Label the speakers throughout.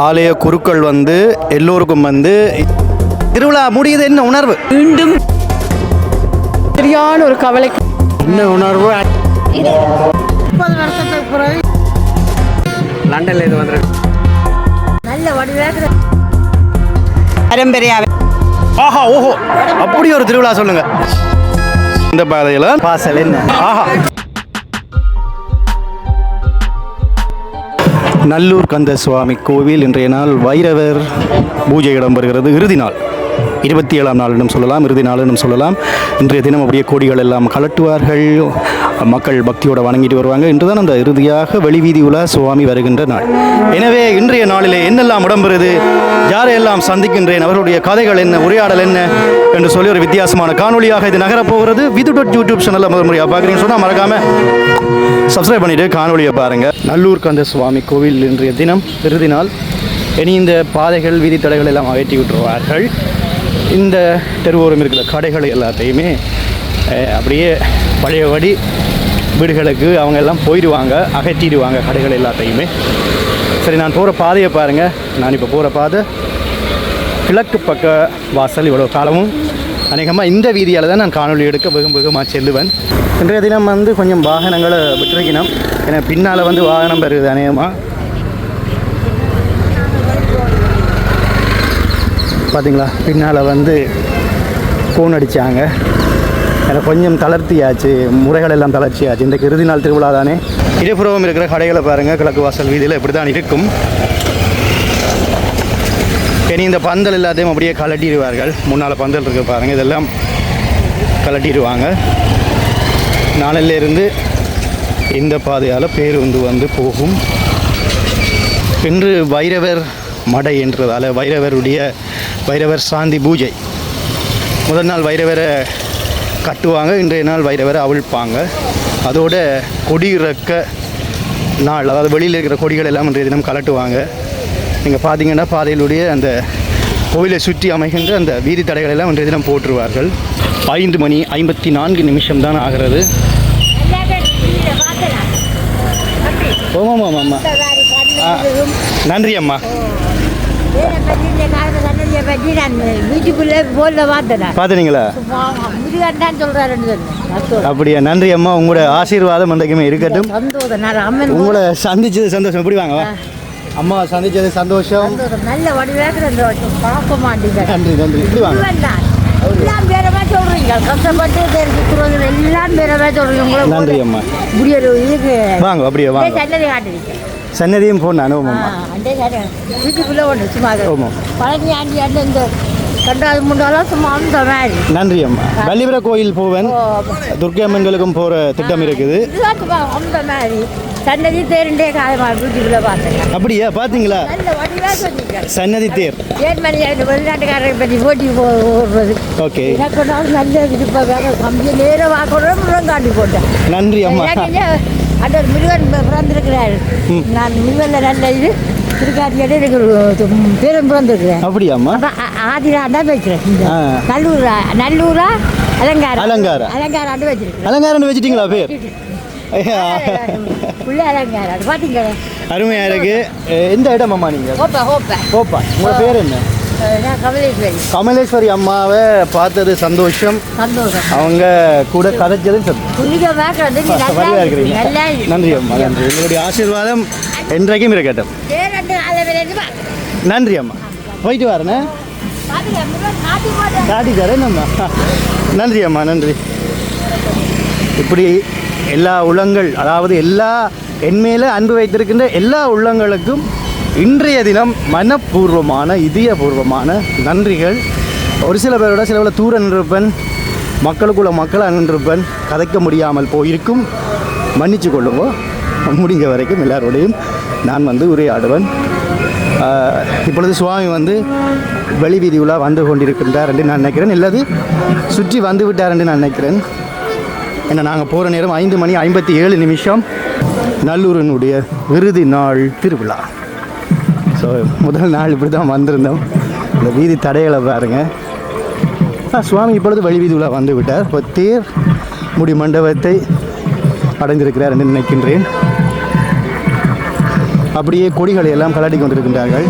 Speaker 1: ஆலய குருக்கள் வந்து எல்லோருக்கும் வந்து திருவிழா முடியுது. என்ன உணர்வு?
Speaker 2: மீண்டும் சரியான ஒரு கவலை.
Speaker 1: என்ன உணர்வு?
Speaker 3: 30 வருஷத்துக்கு பிறகு
Speaker 1: லண்டன்ல இது வந்து
Speaker 3: நல்ல வடிவாக
Speaker 2: பரம்பரையாவே.
Speaker 1: ஆஹா ஓஹோ, அப்படி ஒரு திருவிழா சொல்லுங்க. இந்த பாதையில பாசல் என்ன? ஆஹா, நல்லூர் கந்த சுவாமி கோவில் இன்றைய நாள் வைரவர் பூஜை இடம்பெறுகிறது. இறுதி நாள், 27ஆம் நாள் என்றும் சொல்லலாம், இறுதி நாள் என்றும் சொல்லலாம். இன்றைய தினம் அப்படியே கொடிகள் எல்லாம் கலட்டுவார்கள், மக்கள் பக்தியோடு வணங்கிட்டு வருவாங்க. இன்றுதான் அந்த இறுதியாக வெளிவீதி உலா சுவாமி வருகின்ற நாள். எனவே இன்றைய நாளிலே என்னெல்லாம் இடம்பெறுது, யாரையெல்லாம் சந்திக்கின்றேன், அவருடைய கதைகள் என்ன, உரையாடல் என்ன என்று சொல்லி ஒரு வித்தியாசமான காணொலியாக இது நகரப்போகிறது. விது.யூடியூப் சேனலில் முதல் முறையாக பார்க்குறீங்கன்னு சொன்னால் மறக்காமல் சப்ஸ்கிரைப் பண்ணிவிட்டு காணொலியை பாருங்கள். நல்லூர் கந்த சுவாமி கோவில் இன்றைய தினம் இறுதி நாள். இனி இந்த பாதைகள் வீதி தடைகள் எல்லாம் அகற்றி விட்டுருவார்கள். இந்த தெருவோரம் இருக்கிற கடைகள் எல்லாத்தையுமே அப்படியே பழையபடி வீடுகளுக்கு அவங்க எல்லாம் போயிடுவாங்க, அகற்றிடுவாங்க கடைகள் எல்லாத்தையுமே. சரி, நான் போகிற பாதையை பாருங்கள். நான் இப்போ போகிற பாதை கிழக்கு பக்க வாசல். இவ்வளோ காலமும் அநேகமாக இந்த வீதியால் தான் நான் காணொலி எடுக்க வேகமாக செல்லுவேன். இன்றைய தினம் வந்து கொஞ்சம் வாகனங்களை விட்டுருக்கணும், ஏன்னா பின்னால் வந்து வாகனம் பெறுது அநேகமாக. பார்த்தீங்களா, பின்னால் வந்து கோன் அடித்தாங்க. எனக்கு கொஞ்சம் தளர்த்தியாச்சு, முறைகள் எல்லாம் தளர்ச்சியாச்சு. இன்றைக்கு இறுதி நாள் திருவிழா தானே. இடப்புறவும் இருக்கிற கடைகளை பாருங்கள், கிழக்கு வாசல் வீதியில் இப்படி தான் இருக்கும். இனி இந்த பந்தல் எல்லாத்தையும் அப்படியே கலட்டிடுவார்கள். முன்னால் பந்தல் இருக்குது பாருங்கள், இதெல்லாம் கலட்டிடுவாங்க. நாளிலிருந்து இந்த பாதையால் பேருந்து வந்து போகும். இன்று வைரவர் மடை என்றதால் வைரவர் சாந்தி பூஜை. முதல் நாள் வைரவரை கட்டுவாங்க, இன்றைய நாள் வைரவரை அவிழ்ப்பாங்க. அதோட கொடி இறக்க நாள், அதாவது வெளியில் இருக்கிற கொடிகள் எல்லாம் இன்றைய தினம் கலட்டுவாங்க. நீங்கள் பார்த்தீங்கன்னா பாதையிலுடைய அந்த கோவிலை சுற்றி அமைகின்ற அந்த வீதி தடைகள் எல்லாம் இன்றைய தினம் போட்டுருவார்கள். 5 மணி 54 நிமிஷம் தான் ஆகிறது. ஓமாம்மா அம்மா, நன்றி அம்மா. பார்த்தீங்களா? அப்படியா? நன்றி அம்மா, உங்களோட ஆசீர்வாதம் என்றைக்குமே இருக்கட்டும். உங்களை சந்திச்சது சந்தோஷம். எப்படி வாங்க அம்மா, சந்திச்சது சந்தோஷம்.
Speaker 3: நல்ல வடிவாக பார்க்க மாட்டீங்க.
Speaker 1: நன்றி நன்றி. இப்படி வாங்க.
Speaker 3: எல்லாம் பேரமா சொல்றீங்க, கஷ்டப்பட்டு எல்லாம் பேரமா சொல்றீங்க.
Speaker 1: நன்றி அம்மா.
Speaker 3: இதுக்கு
Speaker 1: வாங்க, அப்படியே வாங்க.
Speaker 3: சன்னதி காட்டுறீங்க.
Speaker 1: சன்னதியும் போன அனுபவம்.
Speaker 3: வீட்டுக்குள்ளே ஒன்று சும்மா பழனி ஆண்டி ஆண்டு இந்த 2வது 3வது சும்மா அந்த மாதிரி.
Speaker 1: நன்றி அம்மா. வள்ளிபுர கோயில் போவேன், துர்க்கை அம்மன்களுக்கும் போகிற திட்டம் இருக்குது.
Speaker 3: அந்த மாதிரி சன்னதி தேருண்டே காலமா வீட்டுக்குள்ளே பார்த்தேன்.
Speaker 1: அப்படியா? பார்த்தீங்களா? சன்னதி தேர்
Speaker 3: வெளிநாட்டுக்காரரை பற்றி போட்டி போடுறது.
Speaker 1: ஓகே,
Speaker 3: எனக்கு நல்ல விருப்பம். கம்பியை நேரம் வாக்கணும் காட்டி போட்டேன்.
Speaker 1: நன்றி அம்மா.
Speaker 3: அந்த முருகன் பிறந்திருக்கிறாரு. நான் முருகனில் நல்ல இது திருக்காட்டியோட எனக்கு பேரும் பிறந்திருக்கிறேன்.
Speaker 1: அப்படியாம்மா?
Speaker 3: ஆதிரா தான் வச்சுருக்கேன். நல்லூரா அலங்காரம் வச்சிருக்கேன்.
Speaker 1: அலங்காரம் வச்சுட்டீங்களா பேர்?
Speaker 3: உள்ள அலங்காரம் பார்த்தீங்களா?
Speaker 1: அருமையாக இருக்கு. எந்த இடம் அம்மா நீங்கள்? கோப்பா. உங்களோட பேர் என்ன? கமலேஸ்வரி அம்மாவை பார்த்தது சந்தோஷம். அவங்க கூட கதைச்சது இருக்கிறீங்க. நன்றி அம்மா, நன்றி. உங்களுடைய ஆசீர்வாதம் என்றைக்கும் இருக்கட்டும். நன்றி அம்மா. போயிட்டு வரேண்ணே, காட்டி தரேன் அம்மா. நன்றி அம்மா, நன்றி. இப்படி எல்லா உள்ளங்கள், அதாவது எல்லா என்மேல அன்பு வைத்திருக்கின்ற எல்லா உள்ளங்களுக்கும் இன்றைய தினம் மனப்பூர்வமான இதயபூர்வமான நன்றிகள். ஒரு சில பேரோட சில தூர நின்றிருப்பேன், மக்களுக்குள்ள மக்களாக நின்றிருப்பேன், கதைக்க முடியாமல் போயிருக்கும். மன்னிச்சு கொள்ளுங்க. முடிஞ்ச வரைக்கும் எல்லாரோடையும் நான் வந்து உரையாடுவேன். இப்பொழுது சுவாமி வந்து வெளி வீதியுலா வந்து கொண்டிருக்கின்றார் என்று நான் நினைக்கிறேன், இல்லாது சுற்றி வந்து விட்டார் என்று நான் நினைக்கிறேன். ஏன்னா நாங்கள் போகிற நேரம் 5 மணி 57 நிமிஷம். நல்லூரினுடைய இறுதி நாள் திருவிழா. ஸோ முதல் நாள் இப்படி தான் வந்திருந்தோம். இந்த வீதி தடைகளை பாருங்கள். சுவாமி இப்பொழுது வெளி வீதியுலா வந்து விட்டார். இப்போ தேர் முடி மண்டபத்தை அடைந்திருக்கிறார் என்று நினைக்கின்றேன். அப்படியே கொடிகளை எல்லாம் கலாட்டி கொண்டிருக்கின்றார்கள்.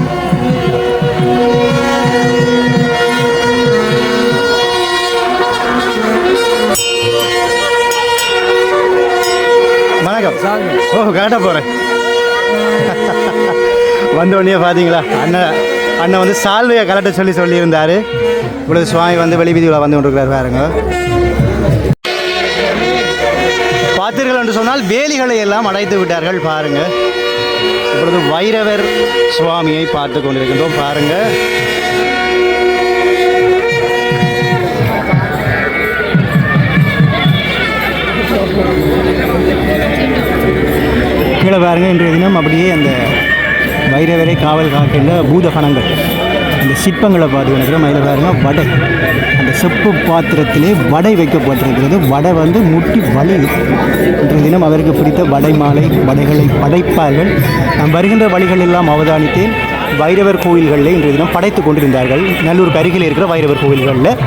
Speaker 1: வணக்கம். ஓ, கேட்ட போகிறேன். வந்தோடனே பார்த்தீங்களா, அண்ணன் வந்து சால்வையை கலட்ட சொல்லியிருந்தார். இப்பொழுது சுவாமி வந்து வெளி வீதியில் வந்து கொண்டிருக்கிறார். பாருங்க, பார்த்தீர்கள் என்று சொன்னால் வேலிகளை எல்லாம் அடைத்து விட்டார்கள். பாருங்க, இப்பொழுது வைரவர் சுவாமியை பார்த்து கொண்டிருக்கின்றோம். பாருங்க, கீழே பாருங்க, இன்றைய தினம் அப்படியே அந்த வைரவரை காவல் காக்கின்ற பூதகணங்கள் அந்த சிற்பங்களை பார்த்து கொண்டிருக்கிறோம். அதில் பாருங்க வடை, அந்த செப்பு பாத்திரத்திலே வடை வைக்கப்பட்டிருக்கிறது. வடை வந்து முட்டி வலி. இன்றைய தினம் அவருக்கு பிடித்த வடை மாலை வடைகளை படைப்பார்கள். நாம் வருகின்ற வழிகள் எல்லாம் அவதானித்தேன். வைரவர் கோயில்களில் இன்றைய தினம் படைத்து கொண்டிருந்தார்கள். நல்லூருக்கு அருகில் இருக்கிற வைரவர் கோயில்களில்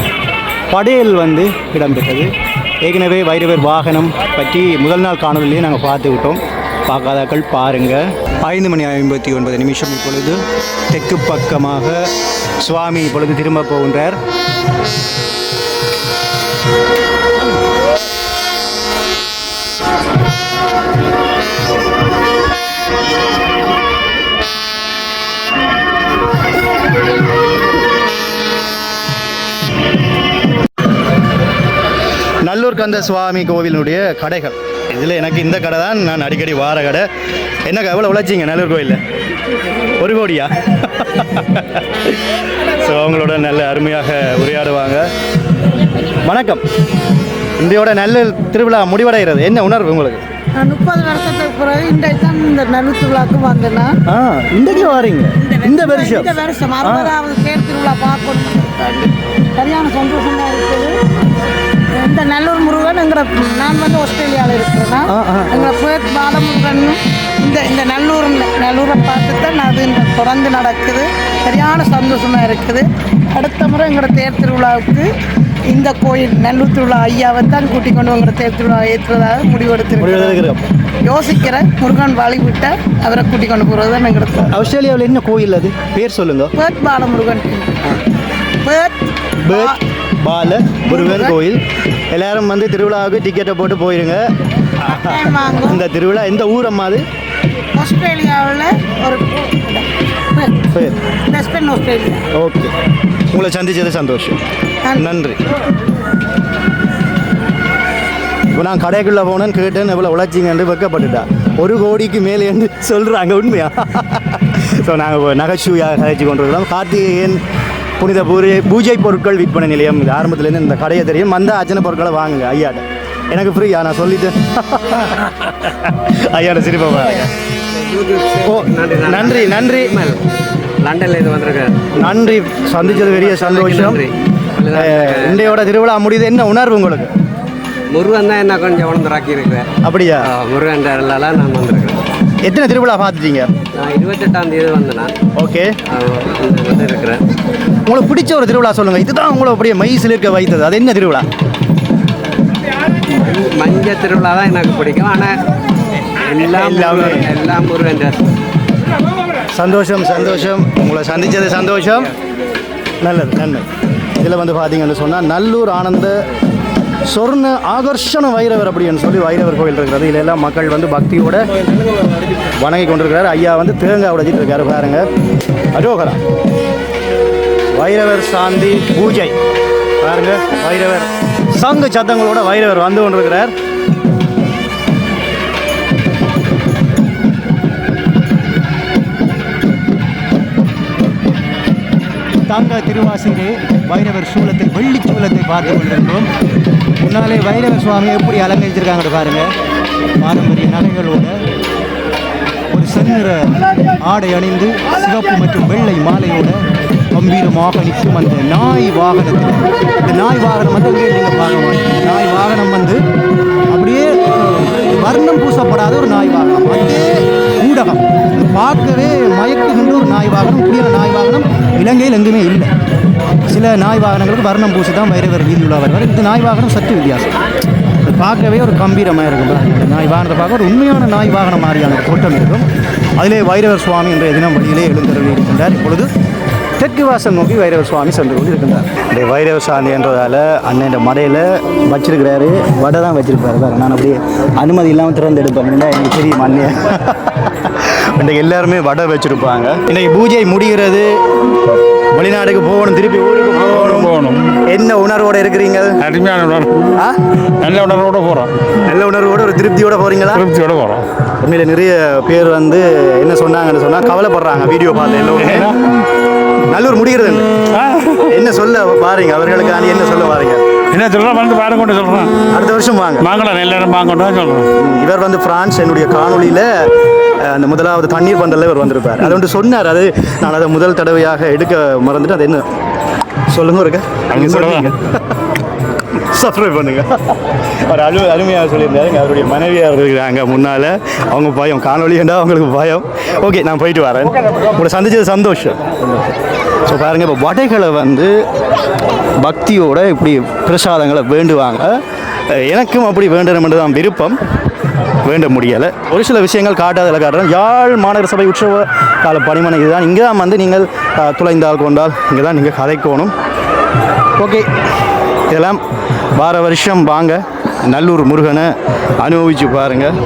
Speaker 1: படையல் வந்து இடம்பெற்றது. ஏற்கனவே வைரவர் வாகனம் பற்றி முதல் நாள் காணொலியிலே நாங்கள் பார்த்து விட்டோம். பார்க்காதாக்கள் பாருங்கள். 5:59 இப்பொழுது தெற்கு பக்கமாக சுவாமி இப்பொழுது திரும்ப போகின்றார். நல்லூர் கந்த சுவாமி கோவிலுடைய கடைகள். இதில் எனக்கு இந்த கடை தான் நான் அடிக்கடி வார கடை. என்னக்கா எவ்வளோ உழைச்சிங்க நல்லூர் கோயிலில்? 1 கோடியா? ஸோ அவங்களோட நல்ல அருமையாக உரையாடுவாங்க. வணக்கம். இன்றையோட நல்லூர் திருவிழா முடிவடைகிறது. என்ன உணர்வு உங்களுக்கு?
Speaker 3: 30 வருஷத்துக்கு பிறகு இன்றைக்கு தான் இந்த நல்லூர் திருவிழாவுக்கு வந்தேன்னா.
Speaker 1: இன்றைக்கு வாரீங்க? இந்த வருஷம்
Speaker 3: 60வது தேர் திருவிழா பார்க்கணும். சரியான சந்தோஷமாக இருக்குது. இந்த நல்லூர் முருகன் நான் வந்து ஆஸ்திரேலியாவில் இருக்கிறேன்னா எங்களை பேர் பாலமுருகன் இந்த நல்லூரை பார்த்து தான் அது தொடர்ந்து நடக்குது. சரியான சந்தோஷமாக இருக்குது. அடுத்த முறை எங்களோட தேர் திருவிழாவுக்கு இந்த கோயில் நல்லூர் திருவிழா ஐயாவை தான் கூட்டிக் கொண்டு எங்களோட தேர் திருவிழா ஏற்றுவதாக முடிவெடுத்துருக்கிறோம். யோசிக்கிறேன். முருகன் வழிவிட்டால் அவரை கூட்டிக் கொண்டு போகிறது தான் எங்களுக்கு.
Speaker 1: ஆஸ்திரேலியாவில் என்ன கோயில் அது? பேர் சொல்லுங்க.
Speaker 3: பேர்த் பாலமுருகன். பேர்த்
Speaker 1: பால முருகன் கோயில். எல்லாரும் வந்து திருவிழாவுக்கு டிக்கெட்டை போட்டு போயிருங்க. இந்த திருவிழா எந்த ஊரம்மா அது?
Speaker 3: ஆஸ்திரேலியாவில் ஒரு வெஸ்டர்ன் ஆஸ்திரேலியா.
Speaker 1: ஓகே, உங்களை சந்திச்சது சந்தோஷம். நன்றி. இப்போ நான் கடைக்குள்ளே போனேன்னு கேட்டேன், எவ்வளோ உழைச்சிங்கன்னு வெக்கப்பட்டுட்டா. 1 கோடிக்கு மேலே சொல்கிறாங்க. உண்மையா? ஸோ நாங்கள் நகைச்சுவையாக கழிச்சு கொண்டிருக்கிறோம். கார்த்திகேயன் புனித பூஜை பொருட்கள் விற்பனை நிலையம். இது ஆரம்பத்துலேருந்து இந்த கடையை தெரியும். வந்த அச்சனை பொருட்களை வாங்குங்க ஐயாட்ட. எனக்கு ஃப்ரீயா? நான் சொல்லிட்டேன். ஐயாட்ட சிரிப்பா. ஓ, நன்றி நன்றி.
Speaker 2: லண்டன்ல இது வந்திருக்காரு.
Speaker 1: நன்றி, சந்திச்சது பெரிய சந்தோஷம். இன்றையோட திருவிழா முடியுது. என்ன உணர்வு உங்களுக்கு?
Speaker 2: முருகன் தான் என்ன கொஞ்சம் உணர்ந்தாக்கி இருக்கிறேன்.
Speaker 1: அப்படியா?
Speaker 2: முருகன் நான் வந்திருக்கிறேன்.
Speaker 1: எத்தனை திருவிழா பார்த்துட்டீங்க?
Speaker 2: நான் 28ஆம் தேதி வந்தேன். ஓகே, வந்து இருக்கிறேன்.
Speaker 1: உங்களுக்கு பிடிச்ச ஒரு திருவிழா சொல்லுங்கள். இதுதான் உங்களை அப்படியே மைசில் இருக்க வைத்தது. அது என்ன திருவிழா?
Speaker 2: மஞ்சள் திருவிழா தான் எனக்கு பிடிக்கும். ஆனால் எல்லாம் முருகன்.
Speaker 1: சந்தோஷம் சந்தோஷம். உங்களை சந்தித்தது சந்தோஷம். நல்லது நன்மை. இதில் வந்து பார்த்தீங்கன்னு சொன்னால் நல்லூர் ஆனந்த சொர்ண ஆகர்ஷண வைரவர் அப்படின்னு சொல்லி வைரவர் கோயில் இருக்கிறது. இதில் எல்லாம் மக்கள் வந்து பக்தியோட வணங்கி கொண்டிருக்கிறார். ஐயா வந்து தேங்காய் உடைச்சிட்டு இருக்காரு. பாருங்க, அஜோகரா வைரவர் சாந்தி பூஜை. பாருங்க, வைரவர் சங்கு சத்தங்களோட வைரவர் வந்து கொண்டிருக்கிறார். தங்க திருவாசிலே வைரவர் சூலத்தில் வெள்ளி சூலத்தை பார்த்து கொண்டிருக்கிறோம். முன்னாலே வைரவர் சுவாமியை எப்படி அலங்கரிச்சிருக்காங்க பாருங்க. பாரம்பரிய நகைகளோட ஒரு செந்நிற ஆடை அணிந்து சிவப்பு மற்றும் வெள்ளை மாலையோட கம்பீரமாக நிற்கும் அந்த நாய் வாகனத்தில். இந்த நாய் வாகனம் வந்து இங்கே நீங்கள் பார்க்க மாட்டீங்க. நாய் வாகனம் வந்து அப்படியே வர்ணம் பூசப்படாத ஒரு நாய் வாகனம். அதே ஊடகம் பார்க்கவே மயக்குகின்ற ஒரு நாய் வாகனம். புதிய நாய் வாகனம் இலங்கையில் எங்குமே இல்லை. சில நாய் வாகனங்களுக்கு வர்ணம் பூசி தான் வைரவர் வீதியுள்ள வருவார். இந்த நாய் வாகனம் சற்று வித்தியாசம். பார்க்கவே ஒரு கம்பீரமாக இருக்கும். நாய் வாகனத்தை பார்க்க ஒரு உண்மையான நாய் வாகனம் மாதிரியான தோட்டம் இருக்கும். அதிலே வைரவர் சுவாமி என்ற தினம் வழியிலே எழுந்தருளி இருக்கின்றார். இப்பொழுது தெற்கு வாசல் நோக்கி வைரவர் சுவாமி சென்று கொண்டு இருக்கின்றார். இந்த வைரவர் சாமி என்றதால் அண்ணன் மடையில் வச்சிருக்கிறாரு, வடை தான் வச்சிருப்பாரு பாரு. நான் அப்படியே அனுமதி இல்லாமல் திறந்து எடுப்பேன், எனக்கு தெரியும் அண்ணன். இன்றைக்கு எல்லாருமே வடை வச்சிருப்பாங்க. இன்றைக்கு பூஜை முடிகிறது, வெளிநாடுக்கு போகணும், திருப்பி ஊருக்கு போகணும். என்ன உணர்வோடு இருக்கிறீங்க?
Speaker 4: அருமையான உணர்வு. நல்ல உணர்வோடு போகிறோம்.
Speaker 1: நல்ல உணர்வோடு ஒரு திருப்தியோட போகிறீங்களா?
Speaker 4: திருப்தியோடு போகிறோம்.
Speaker 1: உண்மையில் நிறைய பேர் வந்து என்ன சொன்னாங்கன்னு சொன்னால் கவலைப்படுறாங்க. வீடியோ பார்த்து எல்லோரும் நல்லூர் முடிகிறது என்ன சொல்ல பாருங்க, அவர்களுக்கு என்ன சொல்ல பாருங்க.
Speaker 4: என்ன சொல்கிறோம் வந்து பாருங்க கொண்டு சொல்கிறோம்.
Speaker 1: அடுத்த வருஷம் வாங்க,
Speaker 4: வாங்கலாம், எல்லாரும் வாங்கணும் தான் சொல்கிறோம்.
Speaker 1: இவர் வந்து பிரான்ஸ் என்னுடைய காணொலியில் அந்த முதலாவது தண்ணீர் பந்தலில் இவர் வந்திருப்பார். அது ஒன்று சொன்னார், அது நான் அதை முதல் தடவையாக எடுக்க மறந்துட்டு அது என்ன சொல்லுங்க இருக்க அங்கே சொல்லுவாங்க. சப்ஸ்கிரைப் பண்ணுங்க. அவர் அருமையாக சொல்லியிருந்தாருங்க. அவருடைய மனைவியாக இருக்கிறாங்க முன்னால், அவங்க பயம் காணொலிண்டா அவங்களுக்கு பயம். ஓகே, நான் போயிட்டு வரேன். உங்களை சந்திச்சது சந்தோஷம். ஸோ பாருங்கள், இப்போ வடைகளை வந்து பக்தியோட இப்படி பிரசாதங்களை வேண்டுவாங்க. எனக்கும் அப்படி வேண்டணுமென்று தான் விருப்பம், வேண்ட முடியலை. ஒரு சில விஷயங்கள் காட்டாதில் காட்டுறேன். யாழ் மாநகர சபை உற்சவ கால பணிமனை இதுதான். இங்கே தான் வந்து நீங்கள் துளைந்தால் கொண்டால் இங்கே தான் நீங்கள் கதைக்கணும். ஓகே, இதெல்லாம் வார வருஷம் வாங்க, நல்லூர் முருகனை அனுபவிச்சு பாருங்கள்.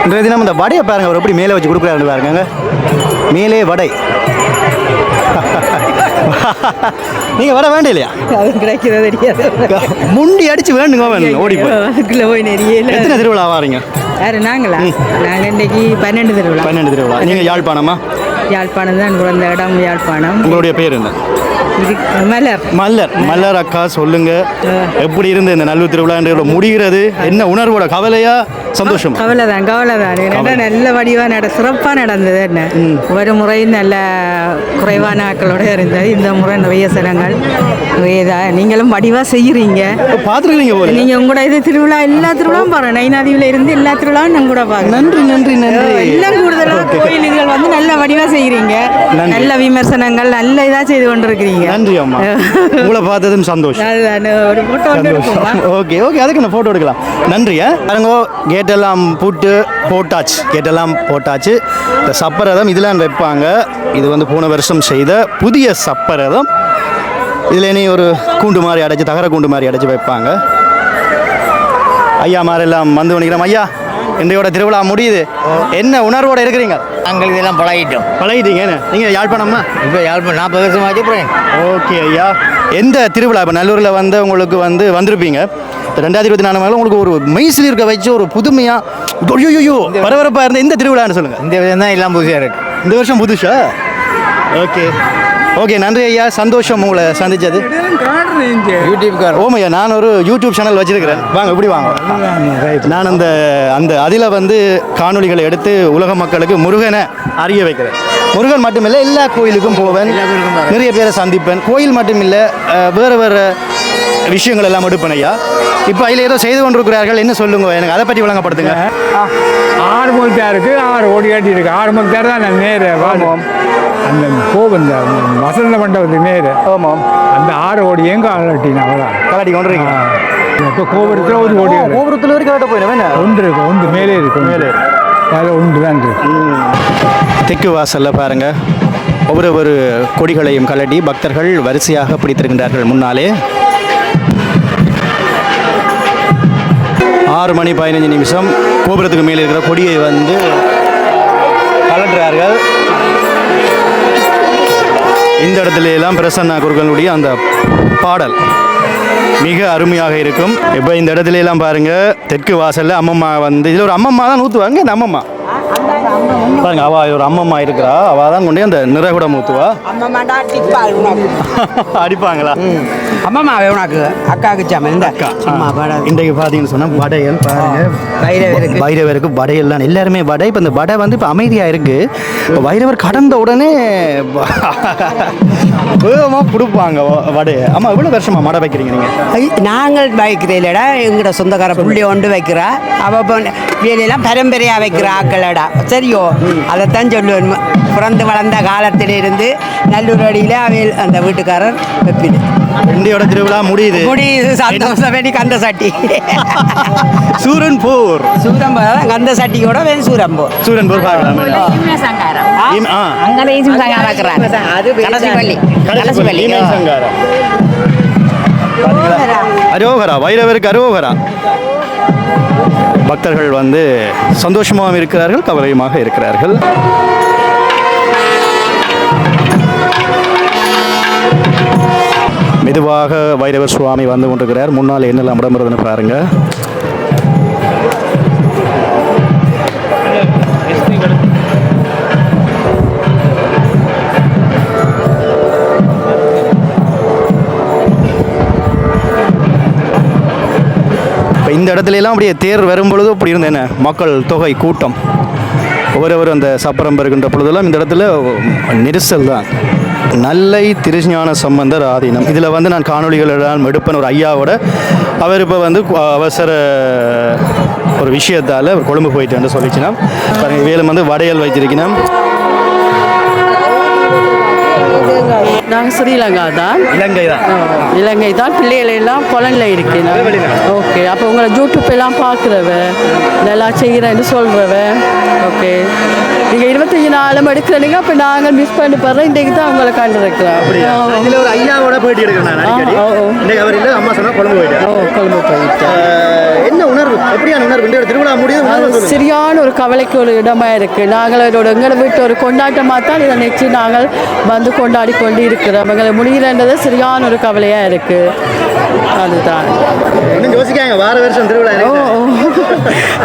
Speaker 1: இன்றைய தினம் இந்த வடையை பாருங்கள், அவர் எப்படி மேலே வச்சு கொடுக்குறாருன்னு பாருங்க. மேலே வடை. நீங்கள் வர வேண்டிய இல்லையா?
Speaker 5: அது கிடைக்கிறது தெரியாது.
Speaker 1: முண்டி அடிச்சு வேண்டுங்க வேணும் ஓடி போய்.
Speaker 5: அதுக்குள்ளே போய் நிறைய
Speaker 1: எத்தனை திருவிழா வாரீங்க?
Speaker 5: யாரு நாங்களா? நாங்கள் இன்றைக்கி 12 திருவிழா.
Speaker 1: 12 திருவிழா. நீங்கள் யாழ்ப்பாணமா?
Speaker 5: யாழ்ப்பாணம் தான் பிறந்த இடம் யாழ்ப்பாணம்.
Speaker 1: உங்களுடைய பேர் என்ன?
Speaker 5: மலர்.
Speaker 1: மலர் அக்கா, சொல்லுங்க, எப்படி இருந்து இந்த நல்லூர் திருவிழா முடிகிறது? என்ன உணர்வோட? கவலையா சந்தோஷம்?
Speaker 5: கவலை தான். நல்ல வடிவாக சிறப்பாக நடந்தது. என்ன ஒரு முறை நல்ல குறைவான ஆட்களோட இருந்தது. இந்த முறை நிறைய சனங்கள் நிறைய நீங்களும் வடிவாக செய்கிறீங்க,
Speaker 1: பார்த்துருக்கீங்க போல.
Speaker 5: நீங்கள் உங்களோட இது திருவிழா எல்லா திருவிழாவும் பாருங்க. நைனாதீவில் இருந்து எல்லா திருவிழாவும் நான் கூட பார்க்குறேன்.
Speaker 1: நன்றி.
Speaker 5: எல்லாம் கூடுதலாக கோயில் இதுகள் வந்து நல்ல வடிவாக செய்கிறீங்க, நல்ல விமர்சனங்கள் நல்ல இதாக செய்து கொண்டிருக்கிறீங்க.
Speaker 1: நன்றி அம்மா, உங்களை பார்த்ததும் சந்தோஷம்.
Speaker 5: அதுதான் ஒரு ஃபோட்டோ எடுக்குமா?
Speaker 1: ஓகே, அதுக்கு நான் ஃபோட்டோ எடுக்கலாம். நன்றி. பாருங்கோ, கேட்டெல்லாம் கேட்டெல்லாம் போட்டாச்சு. இந்த சப்பரதம் இதெல்லாம் வைப்பாங்க. இது வந்து போன வருஷம் செய்த புதிய சப்பரதம். இதில் இனி ஒரு கூண்டு மாதிரி அடைச்சி, தகர கூண்டு மாதிரி அடைச்சி வைப்பாங்க. ஐயா மாதிரிலாம் வந்து பண்ணிக்கிறோம். ஐயா, இன்றையோட திருவிழா முடியுது, என்ன உணர்வோட இருக்கிறீங்க?
Speaker 2: நாங்கள் இதெல்லாம்
Speaker 1: பழகிட்டீங்க. நீங்கள் யாழ்ப்பாணமா?
Speaker 2: இப்போ யாழ்ப்பாணம் 40 வருஷம் ஆச்சு.
Speaker 1: ஓகே ஐயா, எந்த திருவிழா இப்போ நல்லூரில் வந்து உங்களுக்கு வந்து வந்திருப்பீங்க 2024 உங்களுக்கு ஒரு மெய்சில் இருக்க வச்சு ஒரு புதுமையாக ஐயோ பரபரப்பாக இருந்த இந்த திருவிழான்னு சொல்லுங்கள்.
Speaker 2: இந்த விதம் தான் எல்லாம் புதுசாக இருக்குது.
Speaker 1: இந்த வருஷம் புதுசா? ஓகே, நன்றி ஐயா, சந்தோஷம் உங்களை சந்திச்சது.
Speaker 2: யூடியூப்கார்.
Speaker 1: ஓமையா, நான் ஒரு யூடியூப் சேனல் வச்சிருக்கிறேன். வாங்க, இப்படி வாங்க. நான் அந்த அதில் வந்து காணொளிகளை எடுத்து உலக மக்களுக்கு முருகனை அறிய வைக்கிறேன். முருகன் மட்டுமில்லை, எல்லா கோயிலுக்கும் போவேன், நிறைய பேரை சந்திப்பேன். கோயில் மட்டுமில்லை, வேறு விஷயங்கள் எல்லாம் எடுப்பேன் ஐயா. இப்போ அதில் ஏதோ செய்து கொண்டிருக்கிறார்கள், என்ன சொல்லுங்க, எனக்கு அதை பற்றி விளங்கப்படுத்துங்க.
Speaker 4: 6 மணித்தாருக்கு 6 ஓடி காட்டி இருக்கு. 6 மணித்தாரு தான் நான் நேரு வாங்குவோம். அந்த கோபம் இந்த வசந்த மண்டபத்துக்கு நேரு.
Speaker 1: ஆமாம்,
Speaker 4: அந்த 6 ஓடி எங்கே அலட்டினா அவ்வளோதான்
Speaker 1: கலாட்டி கொண்டுறீங்க.
Speaker 4: இப்போ கோபுரத்தில் ஒரு ஓடி
Speaker 1: கோபுரத்தில் வரைக்கும் கட்ட போயிடுவேன்.
Speaker 4: ஒன்று மேலே இருக்கு, மேலே அதில் ஒன்று தான் இருக்கு.
Speaker 1: தெற்கு வாசலில் பாருங்கள், ஒவ்வொரு கொடிகளையும் கலட்டி பக்தர்கள் வரிசையாக பிடித்திருக்கின்றார்கள். முன்னாலே 6 மணி 15 நிமிஷம் கோபுரத்துக்கு மேலே இருக்கிற கொடியை வந்து கலட்டுறார்கள். இந்த இடத்துல எல்லாம் பிரசன்னா குருக்களுடைய அந்த பாடல் மிக அருமையாக இருக்கும். இப்போ இந்த இடத்துல எல்லாம் பாருங்கள், தெற்கு வாசலில் அம்மம்மா வந்து இதில் ஒரு அம்மம்மா தான் ஊற்றுவாங்க. இந்த அம்மம்மா பாருங்க, அவள் ஒரு அம்மம்மா இருக்கிறா, அவள் தான் கொண்டே அந்த நிறைகுடம் ஊற்றுவா. அடிப்பாங்களா?
Speaker 5: அம்மாவே உனக்கு அக்காவுக்கு சாமல் இந்த
Speaker 1: அக்கா
Speaker 5: அம்மா வடை.
Speaker 1: இன்றைக்கு பார்த்தீங்கன்னு சொன்னால் வடைகள் பாருங்க, வைரவருக்கு வடையெல்லாம் எல்லாருமே வடை. இப்போ இந்த வடை வந்து இப்போ அமைதியாக இருக்குது. இப்போ வைரவர் கடந்த உடனே வேகமாக கொடுப்பாங்க வடையை. அம்மா எவ்வளோ வருஷமா வடை வைக்கிறீங்க நீங்கள்?
Speaker 5: நாங்கள் வைக்கிறோம் இல்லடா, எங்களோட சொந்தக்கார புள்ளி ஒன்று வைக்கிறா. அவள் வேலையெல்லாம் பரம்பரையாக வைக்கிற ஆக்களடா. சரியோ,
Speaker 6: அதைத்தான் சொல்லுவேன். பிறந்து வளர்ந்த காலத்திலிருந்து நல்லூர் அடியில் அவையில் அந்த வீட்டுக்காரர் வைப்பிடு
Speaker 1: இந்தியோட திருவிழா முடியுது.
Speaker 6: சந்தோஷம் வேண்டி கந்த சட்டி
Speaker 1: சூரன்பூர்
Speaker 6: சூரம்போ கந்த சட்டியோட வேணும் சூரம்போ
Speaker 1: சூரன்பூர் பார்க்கலாம். அரோகரா, வைரவருக்கு அரோகரா. பக்தர்கள் வந்து சந்தோஷமாகவும் இருக்கிறார்கள், கவலையுமாக இருக்கிறார்கள். மெதுவாக வைரவர் சுவாமி வந்து கொண்டிருக்கிறார். முன்னால் என்னெல்லாம் இடம்பெறுதுன்னு பாருங்க. இந்த இடத்துல எல்லாம் அப்படியே தேர் வரும்பொழுது அப்படி இருந்தேன் மக்கள் தொகை கூட்டம் ஒவ்வொரு அந்த சப்பரம் வருகின்ற பொழுதெல்லாம் இந்த இடத்துல நெரிசல் தான். நல்லை திருஞான சம்பந்தர் ஆதீனம். இதில் வந்து நான் காணொலிகளெல்லாம் எடுப்பேன் ஒரு ஐயாவோட. அவர் இப்போ வந்து அவசர ஒரு விஷயத்தால் அவர் கொழும்பு போயிட்டு சொல்லிச்சுன்னா பாருங்கள். வேலும் வந்து வடையல் வைத்திருக்கணும்.
Speaker 7: நாங்கள் ஸ்ரீலங்கா தான்.
Speaker 1: இலங்கை தான்.
Speaker 7: இலங்கை தான். பிள்ளைகள் எல்லாம் குழந்தைல இருக்கேன். ஓகே. அப்போ உங்களை யூடியூப் எல்லாம் பார்க்குறவ நல்லா செய்கிறேன்னு சொல்கிறவ. ஓகே. நீங்கள் 25 நாளும் எடுக்கிறீங்க. அப்போ நாங்கள் மிஸ் பண்ணி போடுறோம். இன்றைக்கு தான் உங்களை கண்டுருக்கிறோம்.
Speaker 1: இதில் ஒரு ஐயாவோட போயிட்டு எடுக்கிறேன். அவர் இல்லை, அம்மா சொன்னால் கொழும்பு போயிட்டேன்.
Speaker 7: கொழும்பு போயிட்டேன்.
Speaker 1: என்ன உணர்வு, எப்படியான உணர்வு? இந்த திருவிழா முடியுது,
Speaker 7: சரியான ஒரு கவலைக்கு ஒரு இடமா இருக்குது. நாங்கள் எங்களை வீட்டு ஒரு கொண்டாட்டமாக தான் இதை நினச்சி நாங்கள் வந்து கொண்டாடி கொண்டு இருக்கிறோம். எங்களை முடிகிறன்றது சரியான ஒரு கவலையாக இருக்குது. அதுதான்
Speaker 1: யோசிக்காங்க. வார வருஷம் திருவிழா.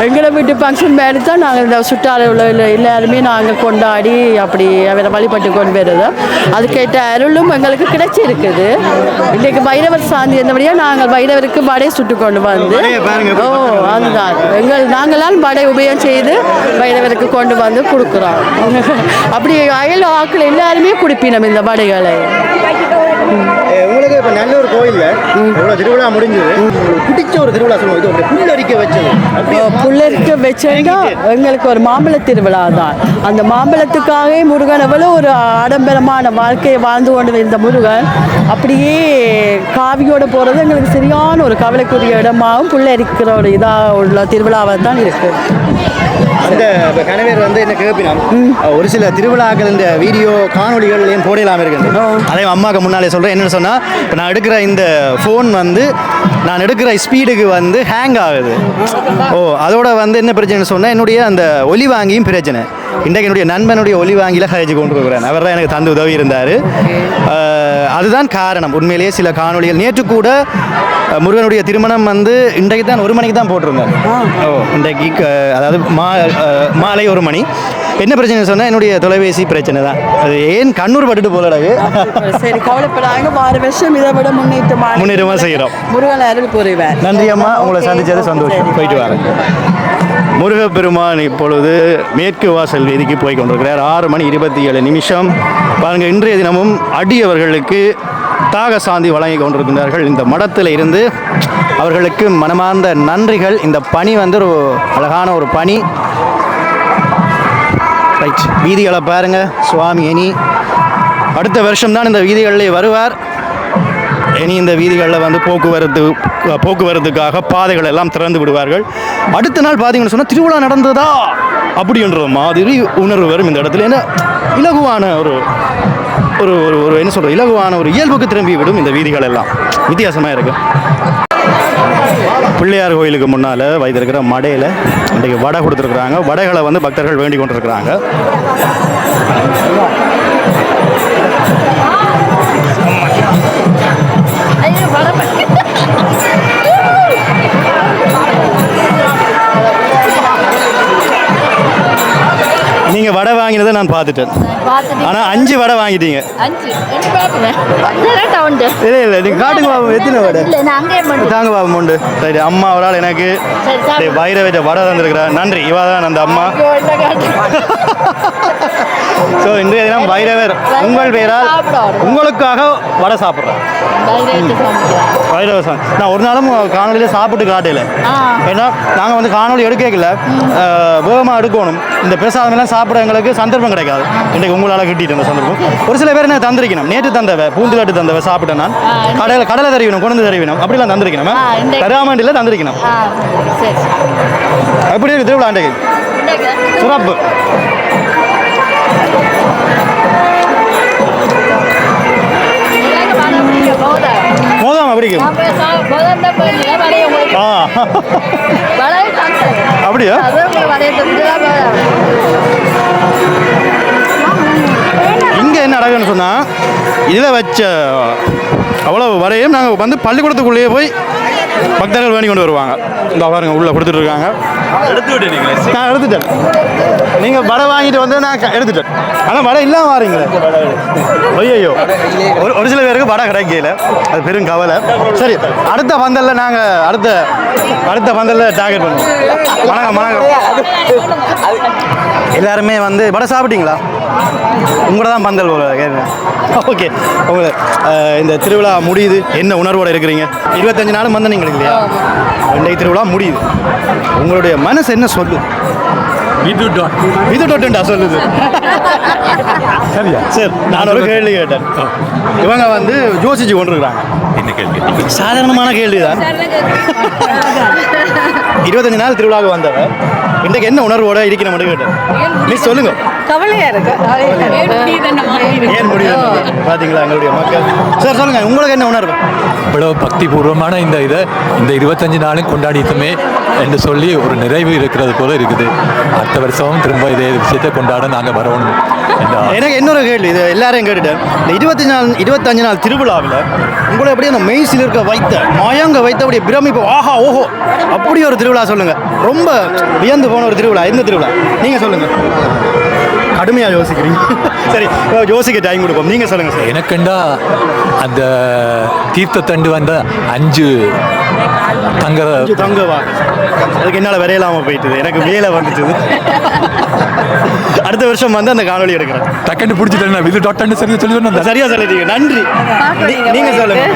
Speaker 7: எங்களை வீட்டு ஃபங்க்ஷன் மாதிரி தான் நாங்கள் இந்த சுற்றால உள்ள எல்லாருமே நாங்கள் கொண்டாடி அப்படி அவரை வழிபட்டு கொண்டு வருதோம். அதுக்கேற்ற அருளும் எங்களுக்கு கிடைச்சிருக்குது. இன்றைக்கு வைரவர் சாந்தி இருந்தபடியாக நாங்கள் வைரவருக்கு வடை சுட்டு கொண்டு வந்து அதுதான் நாங்களால் வடை உபயோகம் செய்து வைரவருக்கு கொண்டு வந்து கொடுக்குறோம். அப்படி அயல் ஆக்கள் எல்லாருமே குடிப்பினோம் இந்த வடைகளை.
Speaker 1: உங்களுக்கு இப்போ நல்லூர் கோயிலில் எவ்வளோ திருவிழா முடிஞ்சது, பிடிச்ச ஒரு திருவிழா சொல்லுவோம். இது புல்லரிக்க வச்சது.
Speaker 7: புல்லரிக்க வச்சதுன்னா எங்களுக்கு ஒரு மாம்பழ திருவிழா தான். அந்த மாம்பழத்துக்காகவே முருகன் எவ்வளோ ஒரு ஆடம்பரமான வாழ்க்கையை வாழ்ந்து கொண்டு இந்த முருகன் அப்படியே காவியோடு போகிறது எங்களுக்கு சரியான ஒரு கவலைக்குரிய இடமாகவும் புல்லரிக்கிற ஒரு இதாக உள்ள திருவிழாவாக தான் இருக்குது.
Speaker 1: அந்த கணவர் வந்து என்ன கேட்பினோம், ஒரு சில திருவிழாக்கள் இந்த வீடியோ காணொலிகள் ஏன் போடலாம் இருக்குது. அதே அம்மாவுக்கு முன்னாலே சொல்கிறேன். என்னென்னு சொன்னால், இப்போ நான் எடுக்கிற இந்த ஃபோன் வந்து நான் எடுக்கிற ஸ்பீடுக்கு வந்து ஹேங் ஆகுது. அதோட வந்து என்ன பிரச்சனைன்னு சொன்னால், என்னுடைய அந்த ஒலி வாங்கியும் பிரச்சனை. இன்றைக்கு என்னுடைய நண்பனுடைய ஒலி வாங்கியில் கழிச்சு கொண்டு இருக்கிறேன். அவர் தான் எனக்கு தந்து உதவி இருந்தார். அதுதான் காரணம். உண்மையிலேயே சில காணொலிகள் நேற்று கூட முருகனுடைய திருமணம் வந்து இன்றைக்கு தான் 1 மணிக்கு தான் போட்டிருந்தார். இன்றைக்கு அதாவது மாலை 1 மணி. என்ன பிரச்சனை சொன்னால், என்னுடைய தொலைபேசி பிரச்சனை தான். அது ஏன் கண்ணூர் பட்டுட்டு போலடாது.
Speaker 7: சரி, கவலைப்படாங்க. வார வருஷம் இதை விட முன்னேற்றமாக செய்கிறோம். முருகன் அருள் புரிவார்.
Speaker 1: நன்றி அம்மா, உங்களை சந்தித்தது சந்தோஷம். போயிட்டு வரேன். முருகப்பெருமான் இப்பொழுது மேற்கு வாசல் வீதிக்கு போய் கொண்டிருக்கிறார். 6:27 பாருங்கள். இன்றைய தினமும் அடியவர்களுக்கு தாக சாந்தி வழங்கி கொண்டிருக்கின்றார்கள். இந்த மடத்தில் இருந்து அவர்களுக்கு மனமார்ந்த நன்றிகள். இந்த பணி வந்து ஒரு அழகான ஒரு பணி. ரைட், வீதிகளை பாருங்கள். சுவாமி இனி அடுத்த வருஷம்தான் இந்த வீதிகளில் வருவார். இனி இந்த வீதிகளில் வந்து போக்குவரத்துக்காக பாதைகள் எல்லாம் திறந்து விடுவார்கள். அடுத்த நாள் பார்த்தீங்கன்னு சொன்னால் திருவிழா நடந்ததா அப்படின்ற மாதிரி உணர்வு வரும் இந்த இடத்துல. ஏன்னா இலகுவான ஒரு ஒரு ஒரு என்ன சொல்கிற இலகுவான ஒரு இயல்புக்கு திரும்பி விடும் இந்த வீதிகள் எல்லாம். வித்தியாசமாக இருக்கு. பிள்ளையார் கோயிலுக்கு முன்னால் வைத்திருக்கிற மடையில் இன்றைக்கு வடை கொடுத்துருக்குறாங்க. வடைகளை வந்து பக்தர்கள் வேண்டி கொண்டிருக்கிறாங்க. நீங்கள் வடை வாங்கினதை நான் பார்த்துட்டேன். ஆனால் 5 வடை வாங்கிட்டீங்க. இல்லை இல்லை, நீங்கள் காட்டுங்க பாபு. எத்தனை வடை தாங்க பாபு உண்டு. சரி, அம்மா ஒரு ஆள் எனக்கு வைர வச்ச வடை தந்துருக்குறா. நன்றி. இவா தான் அந்த அம்மா. ஸோ இன்றைய தினம் வைரவர் உங்கள் பேரால் உங்களுக்காக வடை சாப்பிட்றேன். வைரவர் சாங் நான் ஒரு நாளும் காணொலியில் சாப்பிட்டு காட்டல. ஏன்னா நாங்கள் வந்து காணொலி எடுக்கல, வேகமாக எடுக்கணும். இந்த பிரசாதமெல்லாம் சாப்பிட எங்களுக்கு சந்தர்ப்பம் கிடைக்காது. இன்றைக்கு உங்களால் கிட்டிட்டு இந்த சந்தர்ப்பம். ஒரு சில பேர் நான் தந்திருக்கணும். நேற்று தந்தவை பூந்து கட்டு தந்தவை சாப்பிட்டேன். நான் கடலை தருவினோம், கொண்டு தருவினோம், அப்படிலாம் தந்திருக்கணும். தராமண்டியில் தந்திருக்கணும். எப்படி இருக்கு திருவிழா அன்றைக்கு? சிறப்பு. மோதம் அப்படிங்க. அப்படியா? இங்கே என்ன நடக்குன்னு சொன்னால் இதில் வச்ச அவ்வளோ வரையும் நாங்கள் வந்து பள்ளிக்கூடத்துக்குள்ளேயே போய் பக்தர்கள் வேண்டி கொண்டு வருவாங்க. இந்த பாருங்க உள்ளே கொடுத்துட்டு இருக்காங்க. நான் எடுத்துட்டேன். நீங்கள் வடை வாங்கிட்டு வந்து நான் எடுத்துட்டேன். ஆனால் வடை இல்லாமல் வாரீங்களே. ஐயோ, ஒரு சில பேருக்கு வடை கிடைக்கல, அது பெரும் கவலை. சரி, அடுத்த பந்தலில் நாங்கள் அடுத்த பந்தலில் டார்கெட் பண்ணுவோம். வணக்கம் வணக்கம். எல்லாருமே வந்து வடை சாப்பிட்டீங்களா? உங்களை தான் பந்தல் கேட்குறேன். ஓகே, உங்களை இந்த திருவிழா முடியுது, என்ன உணர்வோடு இருக்கிறீங்க? 25 நாளும் வந்து நீங்கள் இல்லையா? இன்றைக்கு திருவிழா முடியுது, உங்களுடைய மனசு என்ன சொல்லுது? விதுடா சொல்லுது. சரியா? சரி, நான் ஒரு கேள்வி கேட்டேன். இவங்க வந்து யோசிச்சு கொண்டிருக்கிறாங்க. என்ன கேள்வி? சாதாரணமான கேள்வி தான். 25 நாள் திருவிழாவுக்கு வந்தவ இன்றைக்கு என்ன உணர்வோட இருக்கிற மட்டும் கேட்டேன். மிஸ் சொல்லுங்க.
Speaker 5: கவலையா இருக்கு.
Speaker 1: ஏன் முடியும் பார்த்தீங்களா எங்களுடைய மக்கள்? சார் சொல்லுங்க, உங்களுக்கு என்ன உணர்வு?
Speaker 8: இவ்வளவு பக்தி பூர்வமான இந்த 25 நாளும் கொண்டாடிட்டுமே என்று சொல்லி ஒரு நிறைவு இருக்கிறது போல இருக்குது. அடுத்த வருஷமும் திரும்ப இதே விஷயத்தை கொண்டாட நாங்கள் வரணும்.
Speaker 1: எனக்கு இன்னொரு கேள்வி, இது எல்லாரையும் கேட்டுட்டேன். இந்த 25 நாள் திருவிழாவில் உங்களை எப்படி அந்த மெய்சில் இருக்க வைத்த மயங்க வைத்த அப்படி பிரமிப்பு, ஆஹா ஓஹோ அப்படி ஒரு திருவிழா சொல்லுங்க. ரொம்ப வியந்து போன ஒரு திருவிழா எந்த திருவிழா நீங்கள் சொல்லுங்க. கடுமையாக யோசிக்கிறீங்க. சரி, யோசிக்க டைம் கொடுப்போம். நீங்கள் சொல்லுங்கள் சார்.
Speaker 8: எனக்குண்டா அந்த தீர்த்தத்தண்டு வந்த 5
Speaker 1: தங்கவா அதுக்கு என்னால் வரையலாமல் போயிட்டுது, எனக்கு வேலை வந்துட்டுது. அடுத்த வருஷம் வந்து அந்த காணொலி எடுக்கிறேன்.
Speaker 8: டக்குன்னு பிடிச்சிட்டேன். இது டாக்டர்னு சரியா சொல்லி
Speaker 1: சரியா சொல்லிட்டீங்க, நன்றி. நீங்கள் சொல்லுங்க.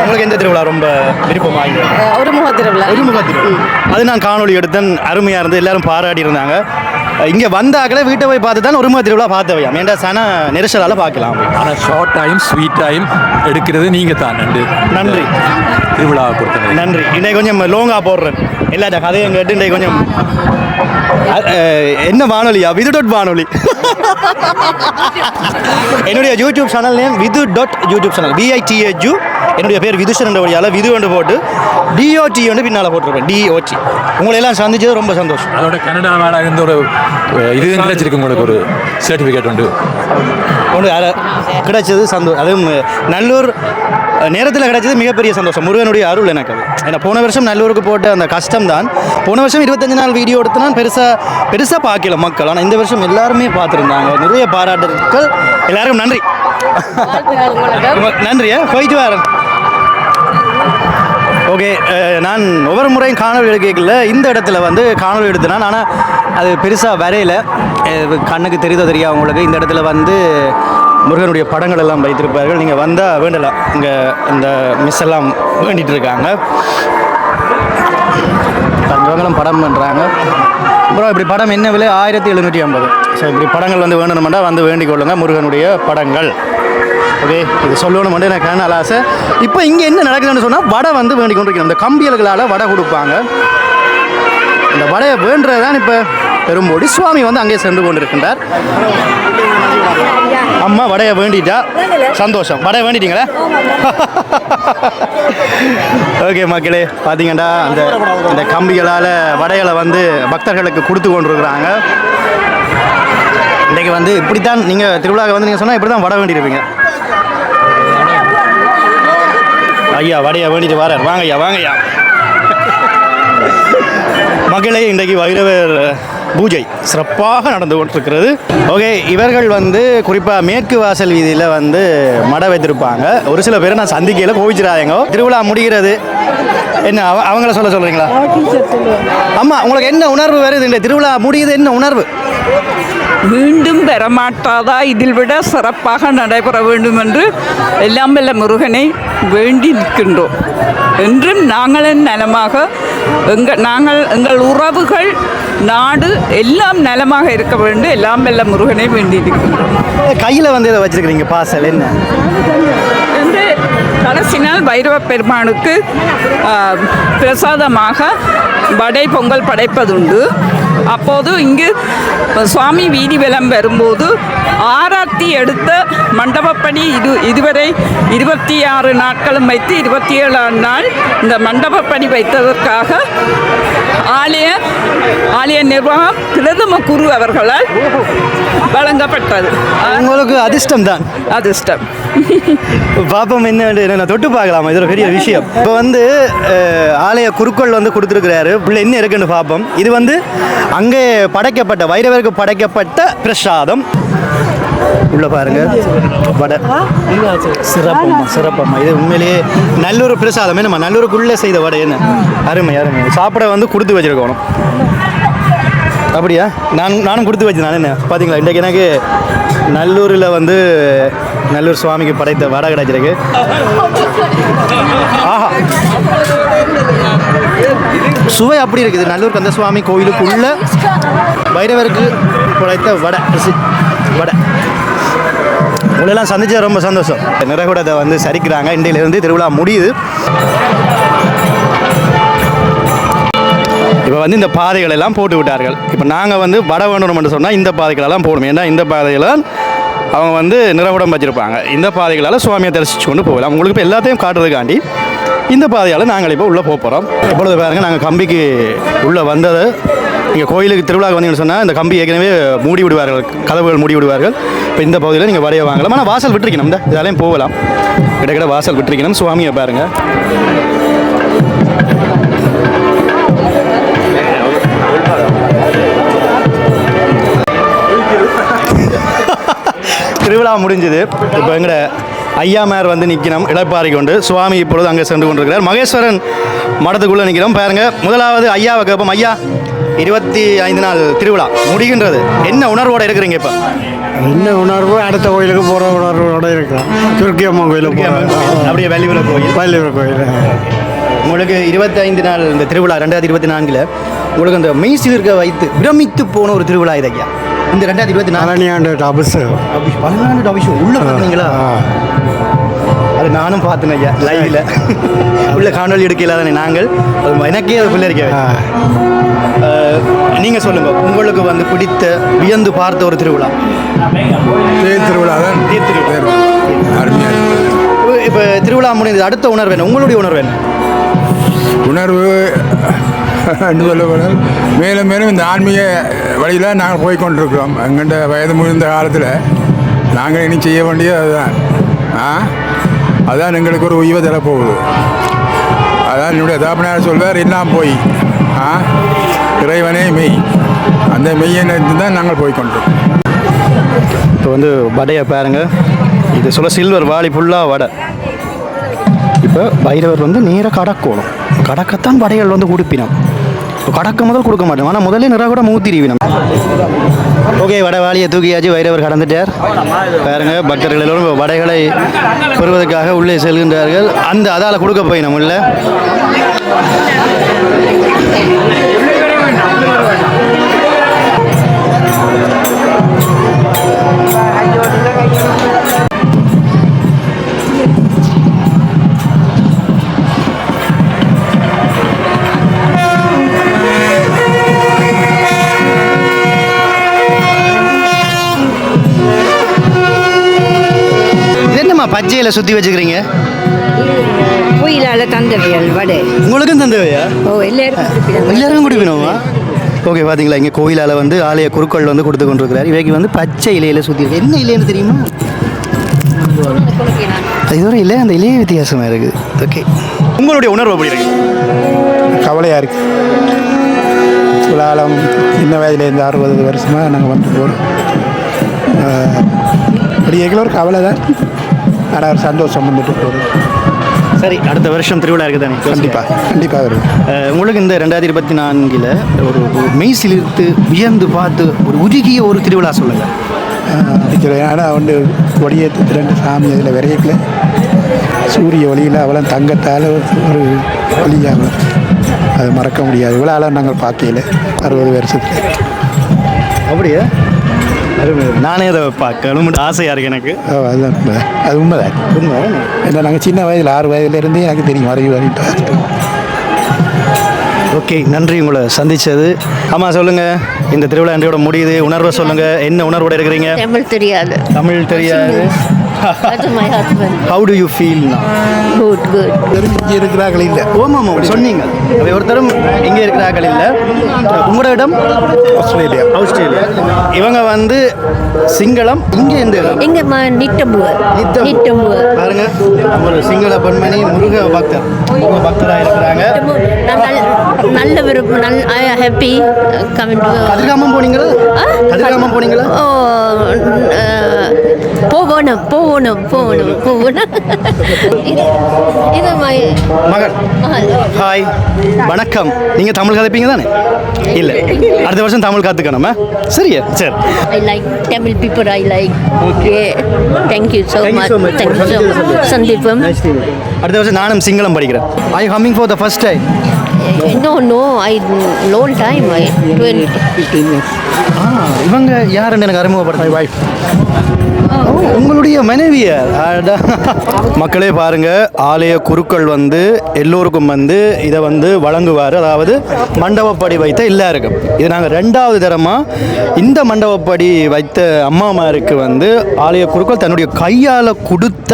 Speaker 1: உங்களுக்கு எந்த திருவிழா ரொம்ப விருப்பமாக?
Speaker 5: ஒரு முக திருவிழா.
Speaker 1: அது நான் காணொலி எடுத்தேன், அருமையாக இருந்து எல்லாரும் பாராட்டி இருந்தாங்க. இங்கே வந்தாக்களே வீட்டை போய் பார்த்து தான் ஒரு முக திருவிழா பார்த்தவையாம். ஏன்டா சன நெரிசலால் பார்க்கலாம்.
Speaker 8: ஆனால் ஷார்ட் டைம் ஸ்வீட் டைம் எடுக்கிறது நீங்கள் தான்.
Speaker 1: நன்றி.
Speaker 8: திருவிழாவை பொறுத்தவரை
Speaker 1: நன்றி. இன்றைக்கு கொஞ்சம் லோங்காக போடுறேன், எல்லாட்ட கதையும் கேட்டு இன்றைக்கு கொஞ்சம் என்ன வானொலியா? விது வானொலி. என்னுடைய யூடியூப் சேனல் நேம் விது யூடியூப் சேனல் VITHU. என்னுடைய பேர் விதுஷன் என்ற வழியால் விது கொண்டு போட்டு DOT வந்து பின்னால் போட்டிருப்பேன். DOT. உங்களை எல்லாம் சந்திச்சது ரொம்ப சந்தோஷம்.
Speaker 8: அதோட கனடாவால் இருந்த ஒரு இது கிடைச்சிருக்கு உங்களுக்கு, ஒரு சர்டிஃபிகேட் ஒன்று
Speaker 1: கிடைச்சது சந்தோஷம். அதுவும் நல்லூர் நேரத்தில் கிடைச்சது மிகப்பெரிய சந்தோஷம். முருகனுடைய அருள் எனக்கு அது. ஏன்னா போன வருஷம் நல்லூருக்கு போட்ட அந்த கஷ்டம் தான். போன வருஷம் 25 நாள் வீடியோ எடுத்து நான் பெருசாக பார்க்கல மக்கள். ஆனால் இந்த வருஷம் எல்லாருமே பார்த்துருந்தாங்க. நிறைய பாராட்டுகள். எல்லாருக்கும் நன்றி. நன்றியா, போயிட்டு வரேன். ஓகே, நான் ஒவ்வொரு முறையும் காணொலி எடுக்கல, இந்த இடத்துல வந்து காணொலி எடுத்தேன். ஆனால் அது பெருசாக வரையில் கண்ணுக்கு தெரியுதோ தெரியா உங்களுக்கு. இந்த இடத்துல வந்து முருகனுடைய படங்கள் எல்லாம் வைத்திருப்பார்கள். நீங்கள் வந்தால் வேண்டலாம். இங்கே இந்த மிஸ் எல்லாம் வேண்டிகிட்டு இருக்காங்க, இவங்களும் படம் பண்ணுறாங்க. அப்புறம் இப்படி படம் என்ன விலை? 1750. ஸோ இப்படி படங்கள் வந்து வேண்டணுமெண்டா வந்து வேண்டிக் கொள்ளுங்கள், முருகனுடைய படங்கள். ஓகே, இது சொல்லணுமெண்டு எனக்கு நல்ல ஆசை. இப்போ இங்கே என்ன நடக்குதுன்னு சொன்னால் வடை வந்து வேண்டிக் கொண்டிருக்கணும். இந்த கம்பியல்களால் வடை கொடுப்பாங்க. இந்த வடையை வேண்டுறது தான் இப்போ பெரும்போடி சுவாமி வந்து அங்கே சென்று கொண்டிருக்கின்றார். அம்மா வடையை வேண்டிட்டா சந்தோஷம். வடையை வேண்டிட்டீங்களா? ஓகே மக்களே, பார்த்தீங்கன்னா அந்த கம்பிகளால் வடைகளை வந்து பக்தர்களுக்கு கொடுத்து கொண்டிருக்கிறாங்க. இன்றைக்கு வந்து இப்படித்தான் நீங்கள் திருவிழாவுக்கு வந்து நீங்கள் சொன்னால் இப்படி தான் வடை வேண்டியிருப்பீங்க. ஐயா வடையை வேண்டிட்டு வரார். வாங்கய்யா வாங்கய்யா. மக்களே, இன்றைக்கு வைரவர் பூஜை சிறப்பாக நடந்து கொண்டிருக்கிறது. ஓகே, இவர்கள் வந்து குறிப்பாக மேற்கு வாசல் வீதியில் வந்து மடை வைத்திருப்பாங்க. ஒரு சில பேரை நான் சந்திக்கையில் கோவிச்சிடாதீங்க. திருவிழா முடிகிறது என்ன அவங்கள சொல்கிறீங்களா? அம்மா, உங்களுக்கு என்ன உணர்வு வருது? இந்த திருவிழா முடியுது, என்ன உணர்வு?
Speaker 9: மீண்டும் பெறமாட்டாதா, இதில் விட சிறப்பாக நடைபெற வேண்டும் என்று எல்லாம் வல்ல முருகனை வேண்டி நிற்கின்றோம். என்றும் நாங்களும் நலமாக எங்கள் உறவுகள், நாடு எல்லாம் நலமாக இருக்க வேண்டும். எல்லாம் வல்ல முருகனை வேண்டி நிற்கின்றோம்.
Speaker 1: கையில் வந்து இதை வச்சிருக்கிறீங்க பாசல் என்ன?
Speaker 9: என்று கடைசி நாள் பைரவ பெருமானுக்கு பிரசாதமாக வடை பொங்கல் படைப்பதுண்டு. அப்போது இங்கு சுவாமி வீதி வலம் வரும்போது ஆராத்தி எடுத்த மண்டபப்பணி இதுவரை 26 நாட்களும் வைத்து 27ஆம் நாள் இந்த மண்டபப்பணி வைத்ததற்காக ஆலய நிர்வாகம் பிரதம குரு அவர்களால் வழங்கப்பட்டது.
Speaker 1: உங்களுக்கு அதிர்ஷ்டம் தான்.
Speaker 9: அதிர்ஷ்டம்.
Speaker 1: பாப்பம் என்ன தொட்டு பார்க்கலாமா? இது ஒரு பெரிய விஷயம். இப்போ வந்து ஆலய குருக்கள் வந்து கொடுத்துருக்கிறாரு. உள்ள என்ன இருக்குன்னு பார்ப்போம். இது வந்து அங்கே படைக்கப்பட்ட வைரவருக்கு படைக்கப்பட்ட பிரசாதம். உள்ள பாருங்க, வடை சிறப்பம்மா. இது உண்மையிலேயே நல்லொரு பிரசாதம். என்னம்மா, நல்லூருக்குள்ளே செய்த வடை என்ன அருமை அருமை. சாப்பிட வந்து கொடுத்து வச்சிருக்கணும். அப்படியா? நானும் கொடுத்து வச்சேன். நான் என்ன பார்த்தீங்களா, இன்றைக்கு எனக்கு நல்லூரில் வந்து நல்லூர் சுவாமிக்கு படைத்த வடை கிடைச்சிருக்கு. ஆஹா, சுவை அப்படி இருக்குது. நல்லூர் கந்த சுவாமி கோயிலுக்குள்ள பைரவருக்கு படைத்த வடை. உங்களெல்லாம் சந்திச்சா ரொம்ப சந்தோஷம். நிறகுடத்தை வந்து சரிக்கிறாங்க. இன்றையிலிருந்து திருவிழா முடியுது. இப்போ வந்து இந்த பாதைகள் எல்லாம் போட்டு விட்டார்கள். இப்போ நாங்கள் வந்து வடை வேணும்னு சொன்னால் இந்த பாதைகளெல்லாம் போடணும். ஏன்னா இந்த பாதையில் அவங்க வந்து நிறகுடம் வச்சுருப்பாங்க. இந்த பாதைகளால் சுவாமியை தரிசித்து கொண்டு போகலாம். உங்களுக்கு இப்போ எல்லாத்தையும் காட்டுறதுக்காண்டி இந்த பாதையால் நாங்கள் இப்போ உள்ளே போக போகிறோம். எப்பொழுது பாருங்கள், நாங்கள் கம்பிக்கு உள்ளே வந்தது. இங்கே கோயிலுக்கு திருவிழாவுக்கு வந்தீங்கன்னு சொன்னால் இந்த கம்பி ஏற்கனவே மூடி விடுவார்கள், கதவுகள் மூடி விடுவார்கள். இப்போ இந்த பகுதியில் நீங்கள் வடைய வாங்கலாம். ஆனால் வாசல் விட்டுருக்கணும். இந்த இதாலையும் போகலாம். கிட்ட வாசல் விட்டுருக்கணும். சுவாமியை பாருங்கள். திருவிழா முடிஞ்சது. இப்போ எங்கட ஐயாமார் வந்து நிற்கணும் இளப்பாரி கொண்டு. சுவாமி இப்பொழுது அங்கே சென்று கொண்டிருக்கிறார். மகேஸ்வரன் மடத்துக்குள்ளே நிற்கிறோம். பாருங்க, முதலாவது ஐயாவை கேட்போம். ஐயா, 25 நாள் திருவிழா முடிகின்றது. என்ன உணர்வோடு இருக்கிறீங்க இப்போ?
Speaker 10: என்ன உணர்வு? அடுத்த கோயிலுக்கு போகிற உணர்வோடு இருக்கிறோம். துர்க்கி அம்மன் கோயிலுக்கு போகிறோம்.
Speaker 1: அப்படியே வள்ளியூர் கோயில். உங்களுக்கு 25 நாள் இந்த திருவிழா 2024 உங்களுக்கு அந்த மெய்சிலிருக்க வைத்து பிரமித்து போன ஒரு திருவிழா இது ஐயா. இந்த 2024 அபிஷேகம் உள்ள பார்த்தீங்களா? அது நானும் பார்த்தேன் ஐயா லைவில். உள்ள காணொலி எடுக்கல தானே நாங்கள். எனக்கே அது பிள்ளை இருக்க. நீங்கள் சொல்லுங்கள், உங்களுக்கு வந்து பிடித்த வியந்து பார்த்த ஒரு திருவிழா?
Speaker 10: தேர் திருவிழா தான்.
Speaker 1: தேர் திருவிழா அருமையாக. இப்போ திருவிழா முடிந்தது, அடுத்த உணர்வு என்ன? உங்களுடைய உணர்வு என்ன?
Speaker 10: உணர்வு என்று சொல்லப்படும் மேலும் மேலும் இந்த ஆன்மீக வழியில் நாங்கள் போய்கொண்டிருக்கிறோம். எங்கள்கிட்ட வயது முதிர்ந்த காலத்தில் நாங்கள் இனி செய்ய வேண்டியது அதுதான். அதான் எங்களுக்கு ஒரு உய்வை தரப்போகுது. அதான் என்னுடைய தாப்பனார் சொல்வார், எல்லாம் போய் இறைவனே மெய். அந்த மெய்யை தான் நாங்கள் போய்கொண்டிருக்கோம்.
Speaker 1: இப்போ வந்து வடையை பாருங்கள். இது சொல்ல சில்வர் வாளி ஃபுல்லாக வடை. இப்போ பைரவர் வந்து நேராக கடக்கணும். கடக்கத்தான் வடைகள் வந்து கொடுப்பினோம். இப்போ கடக்க முதல் கொடுக்க மாட்டோம். ஆனால் முதல்ல நிறைய கூட மூத்திரிவினோம். ஓகே, வடை வாளியை தூக்கியாச்சு. வைரவர் கடந்துட்டார். பாருங்க, பக்தர்கள் எல்லோரும் வடைகளை பெறுவதற்காக உள்ளே செல்கின்றார்கள். அதால் கொடுக்க போய் நம்ம இல்லை. பச்சையில சுற்றி வச்சுக்கிறீங்க.
Speaker 11: கோயிலால் தந்தவையல் வடை.
Speaker 1: உங்களுக்கும் தந்தவையா?
Speaker 11: ஓ,
Speaker 1: எல்லாருக்கும் குடிக்கணுமா? ஓகே, பார்த்தீங்களா, இங்கே கோயிலால் வந்து ஆலய குருக்கள் வந்து கொடுத்து கொண்டிருக்கிறார். இவைக்கு வந்து பச்சை இலையில் சுற்றி இருக்கு. என்ன இலைன்னு தெரியுமா? இதுவரை இல்லை, அந்த இலையே வித்தியாசமாக இருக்குது. ஓகே, உங்களுடைய உணர்வு எப்படி இருக்கு?
Speaker 10: கவலையாக இருக்குது. விழாலம் சின்ன வயதுலேருந்து 60 வருஷமாக நாங்கள் வந்து போகிறோம். அப்படி எங்களோட கவலை தான், ஆனால் ஒரு சந்தோஷம் வந்துட்டு போகிறோம்.
Speaker 1: சரி, அடுத்த வருஷம் திருவிழா இருக்குது தானே?
Speaker 10: கண்டிப்பாக வரும்.
Speaker 1: உங்களுக்கு இந்த 2024 ஒரு மெய் சிலிர்த்து வியந்து பார்த்து ஒரு உருகிய ஒரு திருவிழா சொல்லுங்கள்.
Speaker 10: அடிக்கிறேன். ஆனால் வந்து ஒளியேற்று 2 சாமி அதில் விரையக்கில் சூரிய ஒளியில் அவ்வளோ தங்கத்தால் ஒரு ஒளியாக அது மறக்க முடியாது. இவ்வளோ ஆளாக நாங்கள் பார்க்கல 60 வருஷத்தில்.
Speaker 1: அப்படியே நானே அதை பார்க்கணும் ஆசையாக இருக்குது எனக்கு.
Speaker 10: அதுதான் உண்மைதான், அது உண்மைதான்.
Speaker 1: உண்மை
Speaker 10: ஏன்னா நாங்கள் சின்ன வயதில் 6 வயதுலேருந்தே எனக்கு தெரியும் வரைவிட்டு.
Speaker 1: ஓகே, நன்றி உங்களை சந்தித்தது. ஆமாம், சொல்லுங்கள், இந்த திருவிழா இன்றையோட முடியுது, உணர்வை சொல்லுங்கள். என்ன உணர்வோடு இருக்கிறீங்க?
Speaker 11: தமிழ் தெரியாது.
Speaker 1: தமிழ் தெரியாது.
Speaker 11: That's my husband.
Speaker 1: How do you feel now?
Speaker 11: Good, good.
Speaker 10: இங்கே இருக்கிறார்கள் இல்லை.
Speaker 1: ஓமாம், சொன்னீங்க அவை ஒருத்தரும் இங்கே இருக்கிறார்கள் இல்லை. உங்களோட இடம் ஆஸ்திரேலியா. இவங்க வந்து சிங்களம். இங்கே எந்த இடம்?
Speaker 11: இங்க நிட்டம்பு
Speaker 1: பாருங்க, ஒரு சிங்கள பெண்மணி முருக பக்தராக இருக்கிறாங்க.
Speaker 11: நல்ல விருப்பம். I happy coming to.
Speaker 1: Kathirkamam போனீங்களா? கதிர்காமம் போனீங்களா?
Speaker 11: போகணும். இது
Speaker 1: மகன். ஹாய், வணக்கம். நீங்கள் தமிழ் கதைப்பீங்க தானே? இல்லை, அடுத்த வருஷம் தமிழ் கற்றுக்கணுமா? சரியா? சரி.
Speaker 11: I like Tamil people. I like. Okay. Thank you so much. Thank you so much. Sandipam.
Speaker 1: அடுத்த வருஷம் நானும் சிங்களம் படிக்கிறேன். Are you coming for the first time?
Speaker 11: No. Long time. 15 years.
Speaker 1: இவங்க யாருன்னு எனக்கு அறிமுகப்படுத்த. My wife. உங்களுடைய மனைவியார். மக்களே பாருங்க, ஆலய குருக்கள் வந்து எல்லோருக்கும் வந்து இதை வந்து வழங்குவார். அதாவது மண்டபப்படி வைத்த எல்லாருக்கும். இது நாங்கள் 2வது தரமாக இந்த மண்டபப்படி வைத்த அம்மாமாருக்கு வந்து ஆலய குருக்கள் தன்னுடைய கையால் கொடுத்த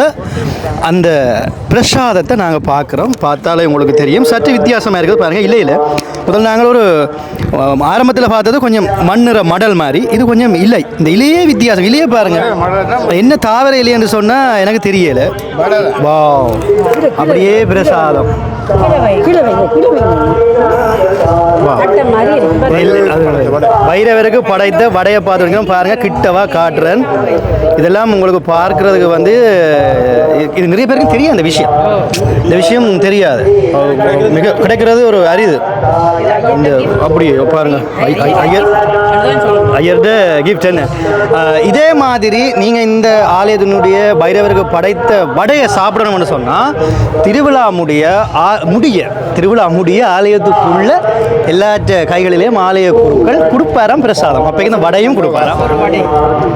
Speaker 1: அந்த பிரசாதத்தை நாங்கள் பார்க்குறோம். பார்த்தாலே உங்களுக்கு தெரியும், சற்று வித்தியாசமாக இருக்குது பாருங்கள். இல்லை முதல்ல நாங்கள் ஒரு ஆரம்பத்தில் பார்த்தது கொஞ்சம் மண்ணிற மடல் மாதிரி. இது கொஞ்சம் இல்லை, இந்த இலையே வித்தியாசம். இலையே பாருங்கள், என்ன தாவர இலை என்று சொன்னால் எனக்கு தெரியலை. வா, அப்படியே பிரசாதம். வைரவருக்கு படைத்த வடையை பார்த்துருக்கோம் பாருங்க, கிட்டவா காட்டுறேன். இதெல்லாம் உங்களுக்கு பார்க்கறதுக்கு வந்து இது நிறைய பேருக்கு தெரியும். இந்த விஷயம் தெரியாது, மிக கிடைக்கிறது ஒரு அரிது. இந்த அப்படியே பாருங்க, ஐயர்ட கிஃப்ட் என்ன. இதே மாதிரி நீங்கள் இந்த ஆலயத்தினுடைய பைரவருக்கு படைத்த வடையை சாப்பிடணும்னு சொன்னால் திருவிழா முடிய ஆலயத்துக்குள்ள எல்லா கைகளிலேயும் ஆலய குருக்கள் கொடுப்பாராம் பிரசாதம். அப்போ இந்த வடையும் கொடுப்பாராம்.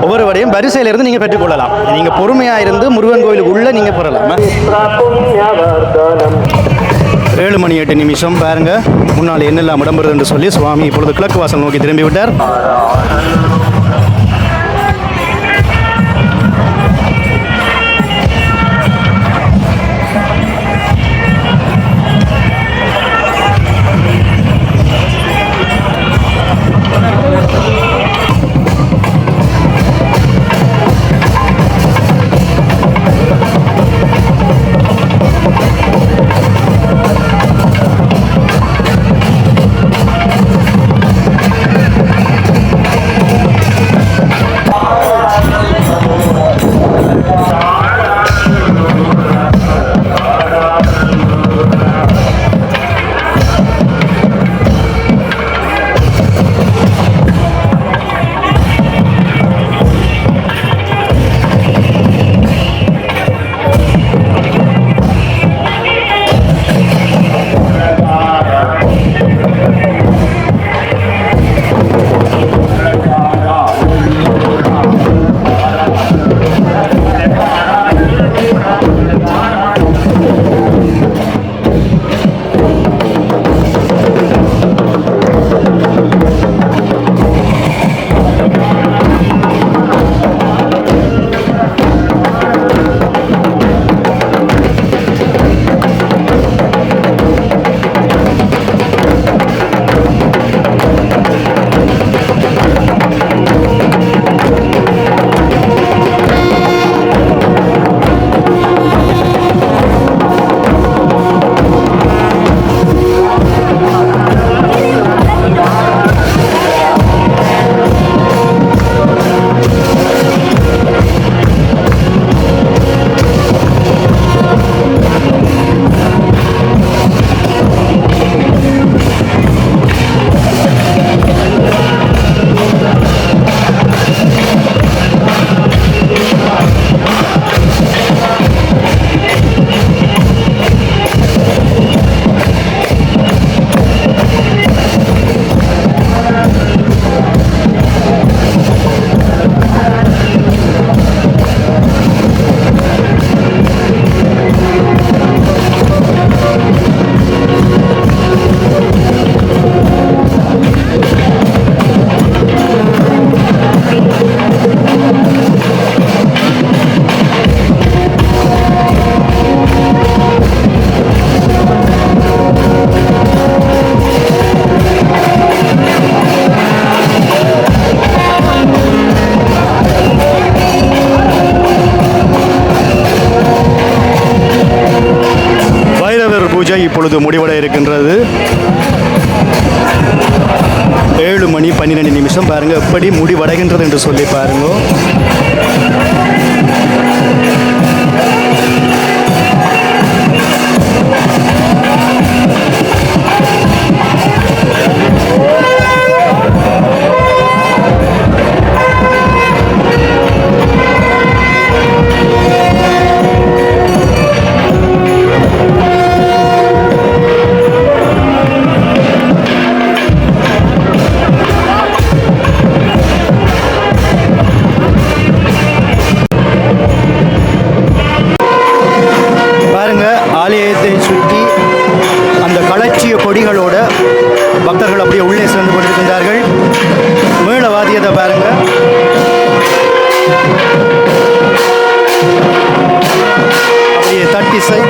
Speaker 1: ஒவ்வொரு வடையும் வரிசையிலிருந்து நீங்கள் பெற்றுக்கொள்ளலாம். நீங்கள் பொறுமையாக இருந்து முருகன் கோயிலுக்கு உள்ள நீங்கள் பெறலாம். 7:08 பாருங்க, முன்னால் என்னெல்லாம் இடம்பெறுது என்று சொல்லி சுவாமி இப்பொழுது கிழக்கு வாசல் நோக்கி திரும்பி விட்டார். இப்பொழுது முடிவடைய இருக்கின்றது. 7:12 பாருங்கள் எப்படி முடிவடைகின்றது என்று சொல்லி பாருங்க. ஆலயத்தை சுற்றி அந்த களச்சிய கொடிகளோட பக்தர்கள் அப்படியே உள்ளே சென்று கொண்டிருக்கின்றார்கள். மேள வாத்தியத்தை பாருங்க. அப்படியே தட்டிசை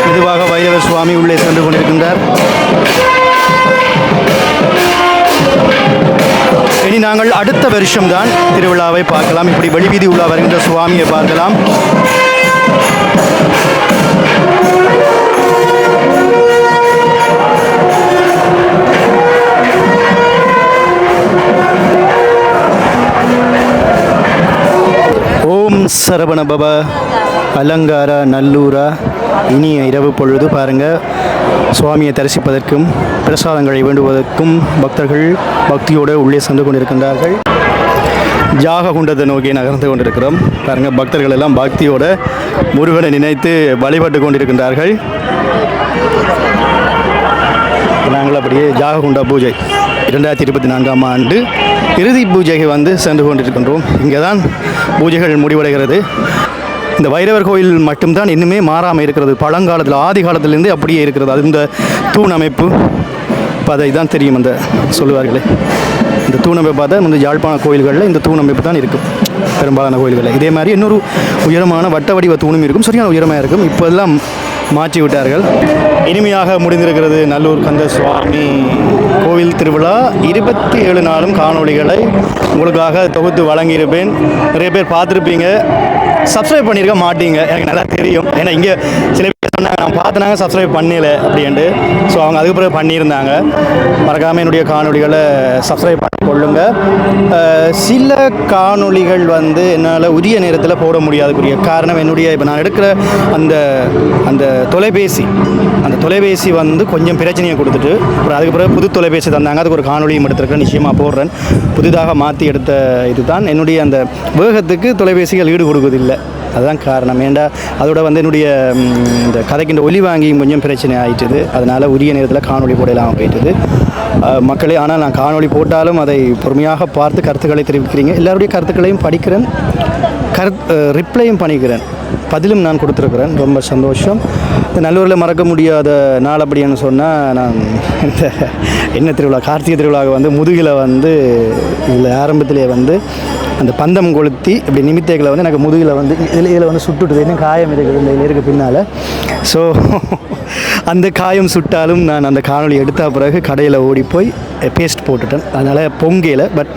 Speaker 1: மெதுவாக வைரவர் சுவாமி உள்ளே சென்று கொண்டிருக்கின்றார். இனி நாங்கள் அடுத்த வருஷம்தான் திருவிழாவை பார்க்கலாம். இப்படி வெளிவீதி உலா வருகின்ற சுவாமியை பார்க்கலாம். ஓம் சரவண பவ அலங்காரா நல்லூரா. இனிய இரவு பொழுது பாருங்கள், சுவாமியை தரிசிப்பதற்கும் பிரசாதங்களை வேண்டுவதற்கும் பக்தர்கள் பக்தியோடு உள்ளே சென்று கொண்டிருக்கின்றார்கள். ஜாக குண்டத்தை நோக்கி நகர்ந்து கொண்டிருக்கிறோம். பாருங்கள், பக்தர்கள் எல்லாம் பக்தியோடு முருகனை நினைத்து வழிபட்டு கொண்டிருக்கின்றார்கள். நாங்கள் அப்படியே ஜாககுண்டா பூஜை 2024ஆம் ஆண்டு இறுதி பூஜைக்கு சென்று கொண்டிருக்கின்றோம். இங்கே தான் பூஜைகள் முடிவடைகிறது. இந்த வைரவர் கோயில் மட்டும்தான் இன்னுமே மாறாமல் இருக்கிறது. பழங்காலத்தில் ஆதி காலத்திலேருந்தே அப்படியே இருக்கிறது. அது இந்த தூண் அமைப்பு அதை தான் தெரியும். அந்த சொல்லுவார்களே, இந்த தூண் அமைப்பு பார்த்தா இந்த யாழ்ப்பாண கோயில்களில் இந்த தூண் அமைப்பு தான் இருக்கும் பெரும்பாலான கோயில்களில். இதே மாதிரி இன்னொரு உயரமான வட்ட வடிவ தூணும் இருக்கும், சரியான உயரமாக இருக்கும். இப்போதெல்லாம் மாற்றி விட்டார்கள். இனிமையாக முடிந்திருக்கிறது நல்லூர் கந்த சுவாமி கோவில் திருவிழா. 27 நாளும் காணொளிகளை உங்களுக்காக தொகுத்து வழங்கியிருப்பேன். நிறைய பேர் பார்த்துருப்பீங்க, சப்ஸ்கிரைப் பண்ணியிருக்க மாட்டீங்க, எனக்கு நல்லா தெரியும். ஏன்னா இங்கே சில பேர் சொன்னாங்க நான் பார்த்தினாங்க சப்ஸ்கிரைப் பண்ணல அப்படின்ட்டு. ஸோ அவங்க அதுக்கு பிறகு பண்ணியிருந்தாங்க. மறக்காமல் என்னுடைய காணொளிகளை சப்ஸ்கிரைப் பண்ணி கொள்ளுங்க. சில காணொளிகள் என்னால் உரிய நேரத்தில் போட முடியாதுக்குரிய காரணம் என்னுடைய இப்போ நான் எடுக்கிற அந்த தொலைபேசி கொஞ்சம் பிரச்சனையை கொடுத்துட்டு அப்புறம் அதுக்கு பிறகு புது தொலைபேசி தந்தாங்க. அதுக்கு ஒரு காணொலியும் எடுத்திருக்கேன், நிச்சயமாக போடுறேன். புதிதாக மாற்றி எடுத்த இதுதான். என்னுடைய அந்த வேகத்துக்கு தொலைபேசிகள் ஈடு கொடுக்குதில்லை, அதுதான் காரணம். ஏண்டா அதோட என்னுடைய இந்த கதைக்கின்ற ஒலி வாங்கியும் கொஞ்சம் பிரச்சனை ஆகிட்டுது. அதனால் உரிய நேரத்தில் காணொலி போடலாமல் போயிட்டுது மக்களே. ஆனால் நான் காணொலி போட்டாலும் அதை பொறுமையாக பார்த்து கருத்துக்களை தெரிவிக்கிறீங்க. எல்லாருடைய கருத்துக்களையும் படிக்கிறேன், ரிப்ளையும் பண்ணிக்கிறேன், பதிலும் நான் கொடுத்துருக்குறேன். ரொம்ப சந்தோஷம். இந்த நல்லூரில் மறக்க முடியாத நாள் அப்படின்னு சொன்னால், நான் இந்த என்ன திருவிழா, கார்த்திகை திருவிழாவை முதுகில் இதில் ஆரம்பத்திலே அந்த பந்தம் கொளுத்தி இப்படி நிமித்தைகளை எனக்கு முதுகில் இதில் சுட்டுட்டுது. இன்னும் காயம் இருக்குது இந்த இருக்கு பின்னால். ஸோ அந்த காயம் சுட்டாலும் நான் அந்த காணொலி எடுத்த பிறகு கடையில் ஓடி போய் பேஸ்ட் போட்டுட்டேன். அதனால் பொங்கையில் பட்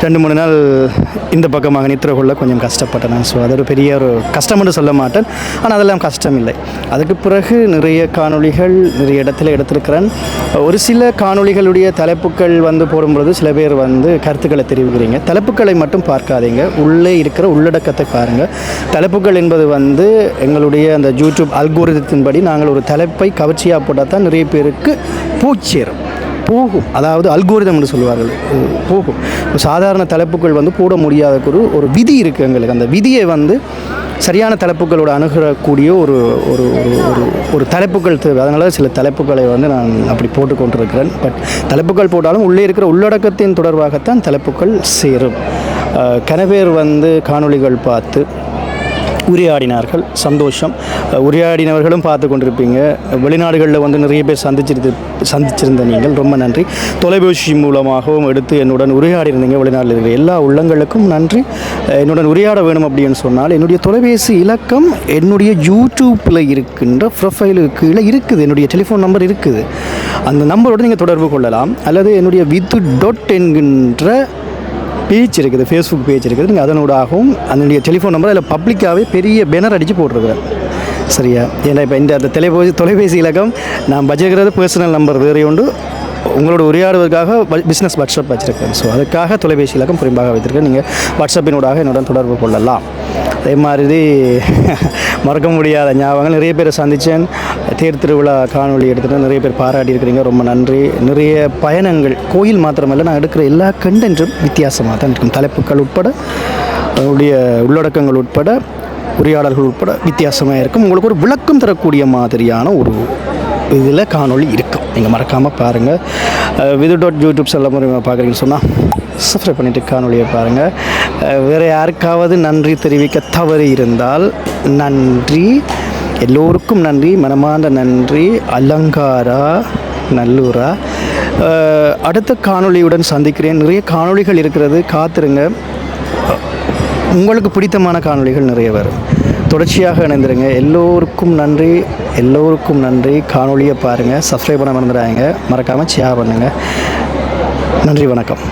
Speaker 1: 2-3 நாள் இந்த பக்கமாக நித்திர கொள்ள கொஞ்சம் கஷ்டப்பட்டேன் நான். ஸோ அது ஒரு பெரிய ஒரு கஷ்டம்னு சொல்ல மாட்டேன், ஆனால் அதெல்லாம் கஷ்டம் இல்லை. அதுக்கு பிறகு நிறைய காணொளிகள் நிறைய இடத்துல எடுத்திருக்கிறேன். ஒரு சில காணொளிகளுடைய தலைப்புகள் போடும்பொழுது சில பேர் கருத்துக்களை தெரிவிக்கிறீங்க. தலைப்புகளை மட்டும் பார்க்காதீங்க, உள்ளே இருக்கிற உள்ளடக்கத்தை பாருங்கள். தலைப்புகள் என்பது எங்களுடைய அந்த யூடியூப் அல்கோரிதத்தின்படி நாங்கள் ஒரு தலைப்பை கவர்ச்சியாக போட்டால் தான் நிறைய பேருக்கு பூச்சேரும் போகும். அதாவது அல்கோரிதம் என்று சொல்லுவார்கள், போகும். சாதாரண தலைப்புகள் போட முடியாத ஒரு விதி இருக்குது எங்களுக்கு. அந்த விதியை சரியான தலைப்புகளோடு அணுகக்கூடிய ஒரு ஒரு ஒரு ஒரு தலைப்புகள் தேவை. அதனால் சில தலைப்புகளை நான் அப்படி போட்டு கொண்டிருக்கிறேன். பட் தலைப்புகள் போட்டாலும் உள்ளே இருக்கிற உள்ளடக்கத்தின் தொடர்பாகத்தான் தலைப்புகள் சேரும். கனவேர் காணொளிகள் பார்த்து உரையாடினார்கள், சந்தோஷம். உரையாடினவர்களும் பார்த்து கொண்டிருப்பீங்க. வெளிநாடுகளில் நிறைய பேர் சந்திச்சிருந்த நீங்கள் ரொம்ப நன்றி. தொலைபேசி மூலமாகவும் எடுத்து என்னுடன் உரையாடிருந்தீங்க. வெளிநாட்டில் இருக்கிற எல்லா உள்ளங்களுக்கும் நன்றி. என்னுடன் உரையாட வேணும் அப்படின்னு சொன்னால் என்னுடைய தொலைபேசி இலக்கம் என்னுடைய யூடியூப்பில் இருக்கின்ற ப்ரொஃபைலுக்கு கீழே இருக்குது. என்னுடைய டெலிஃபோன் நம்பர் இருக்குது. அந்த நம்பரோடு நீங்கள் தொடர்பு கொள்ளலாம். அல்லது என்னுடைய வித்து டாட் என்கின்ற பேஜ் இருக்குது, ஃபேஸ்புக் பேஜ் இருக்குது. நீங்கள் அதனூடாகவும் அதனுடைய டெலிஃபோன் நம்பர் அதில் பப்ளிக்காகவே பெரிய பேனர் அடித்து போட்டிருக்கிறேன். சரியா? ஏன்னா இப்போ இந்த அந்த தொலைபேசி இலக்கம் நான் வச்சுக்கிறது பர்சனல் நம்பர் வேறு உண்டு. உங்களோட உரையாடுவதற்காக பிஸ்னஸ் வாட்ஸ்அப் வச்சுருக்கேன். ஸோ அதுக்காக தொலைபேசி இலக்கம் குறிப்பாக வைத்திருக்கேன். நீங்கள் வாட்ஸ்அப்பினூடாக என்னுடன் தொடர்பு கொள்ளலாம். அதே மாதிரி மறக்க முடியாத ஞாபகங்கள் நிறைய பேரை சந்தித்தேன். தேர் திருவிழா காணொலி எடுத்துகிட்டு நிறைய பேர் பாராட்டி இருக்கிறீங்க, ரொம்ப நன்றி. நிறைய பயணங்கள் கோயில் மாத்திரமல்ல, நான் எடுக்கிற எல்லா கண்டென்ட்டும் வித்தியாசமாக தான் இருக்கும். தலைப்புகள் உட்பட, அதனுடைய உள்ளடக்கங்கள் உட்பட, உரையாடல்கள் உட்பட வித்தியாசமாக இருக்கும். உங்களுக்கு ஒரு விளக்கம் தரக்கூடிய மாதிரியான ஒரு இதில் காணொலி இருக்கும். நீங்கள் மறக்காமல் பாருங்கள். vidu.youtube எல்லாம் பார்க்குறீங்கன்னு சொன்னால் சப்ஸ்கிரைப் பண்ணிவிட்டு காணொலியை பாருங்கள். வேறு யாருக்காவது நன்றி தெரிவிக்க தவறு இருந்தால் நன்றி, எல்லோருக்கும் நன்றி, மனமார்ந்த நன்றி. அலங்காரா, நல்லூரா. அடுத்த காணொலியுடன் சந்திக்கிறேன். நிறைய காணொலிகள் இருக்கிறது, காத்துருங்க. உங்களுக்கு பிடித்தமான காணொலிகள் நிறைய வரும். தொடர்ச்சியாக இணைந்துருங்க. எல்லோருக்கும் நன்றி, எல்லோருக்கும் நன்றி. காணொலியை பாருங்கள், சப்ஸ்கிரைப் பண்ண மறந்துடாதீங்க, மறக்காமல் ஷேர் பண்ணுங்கள். நன்றி, வணக்கம்.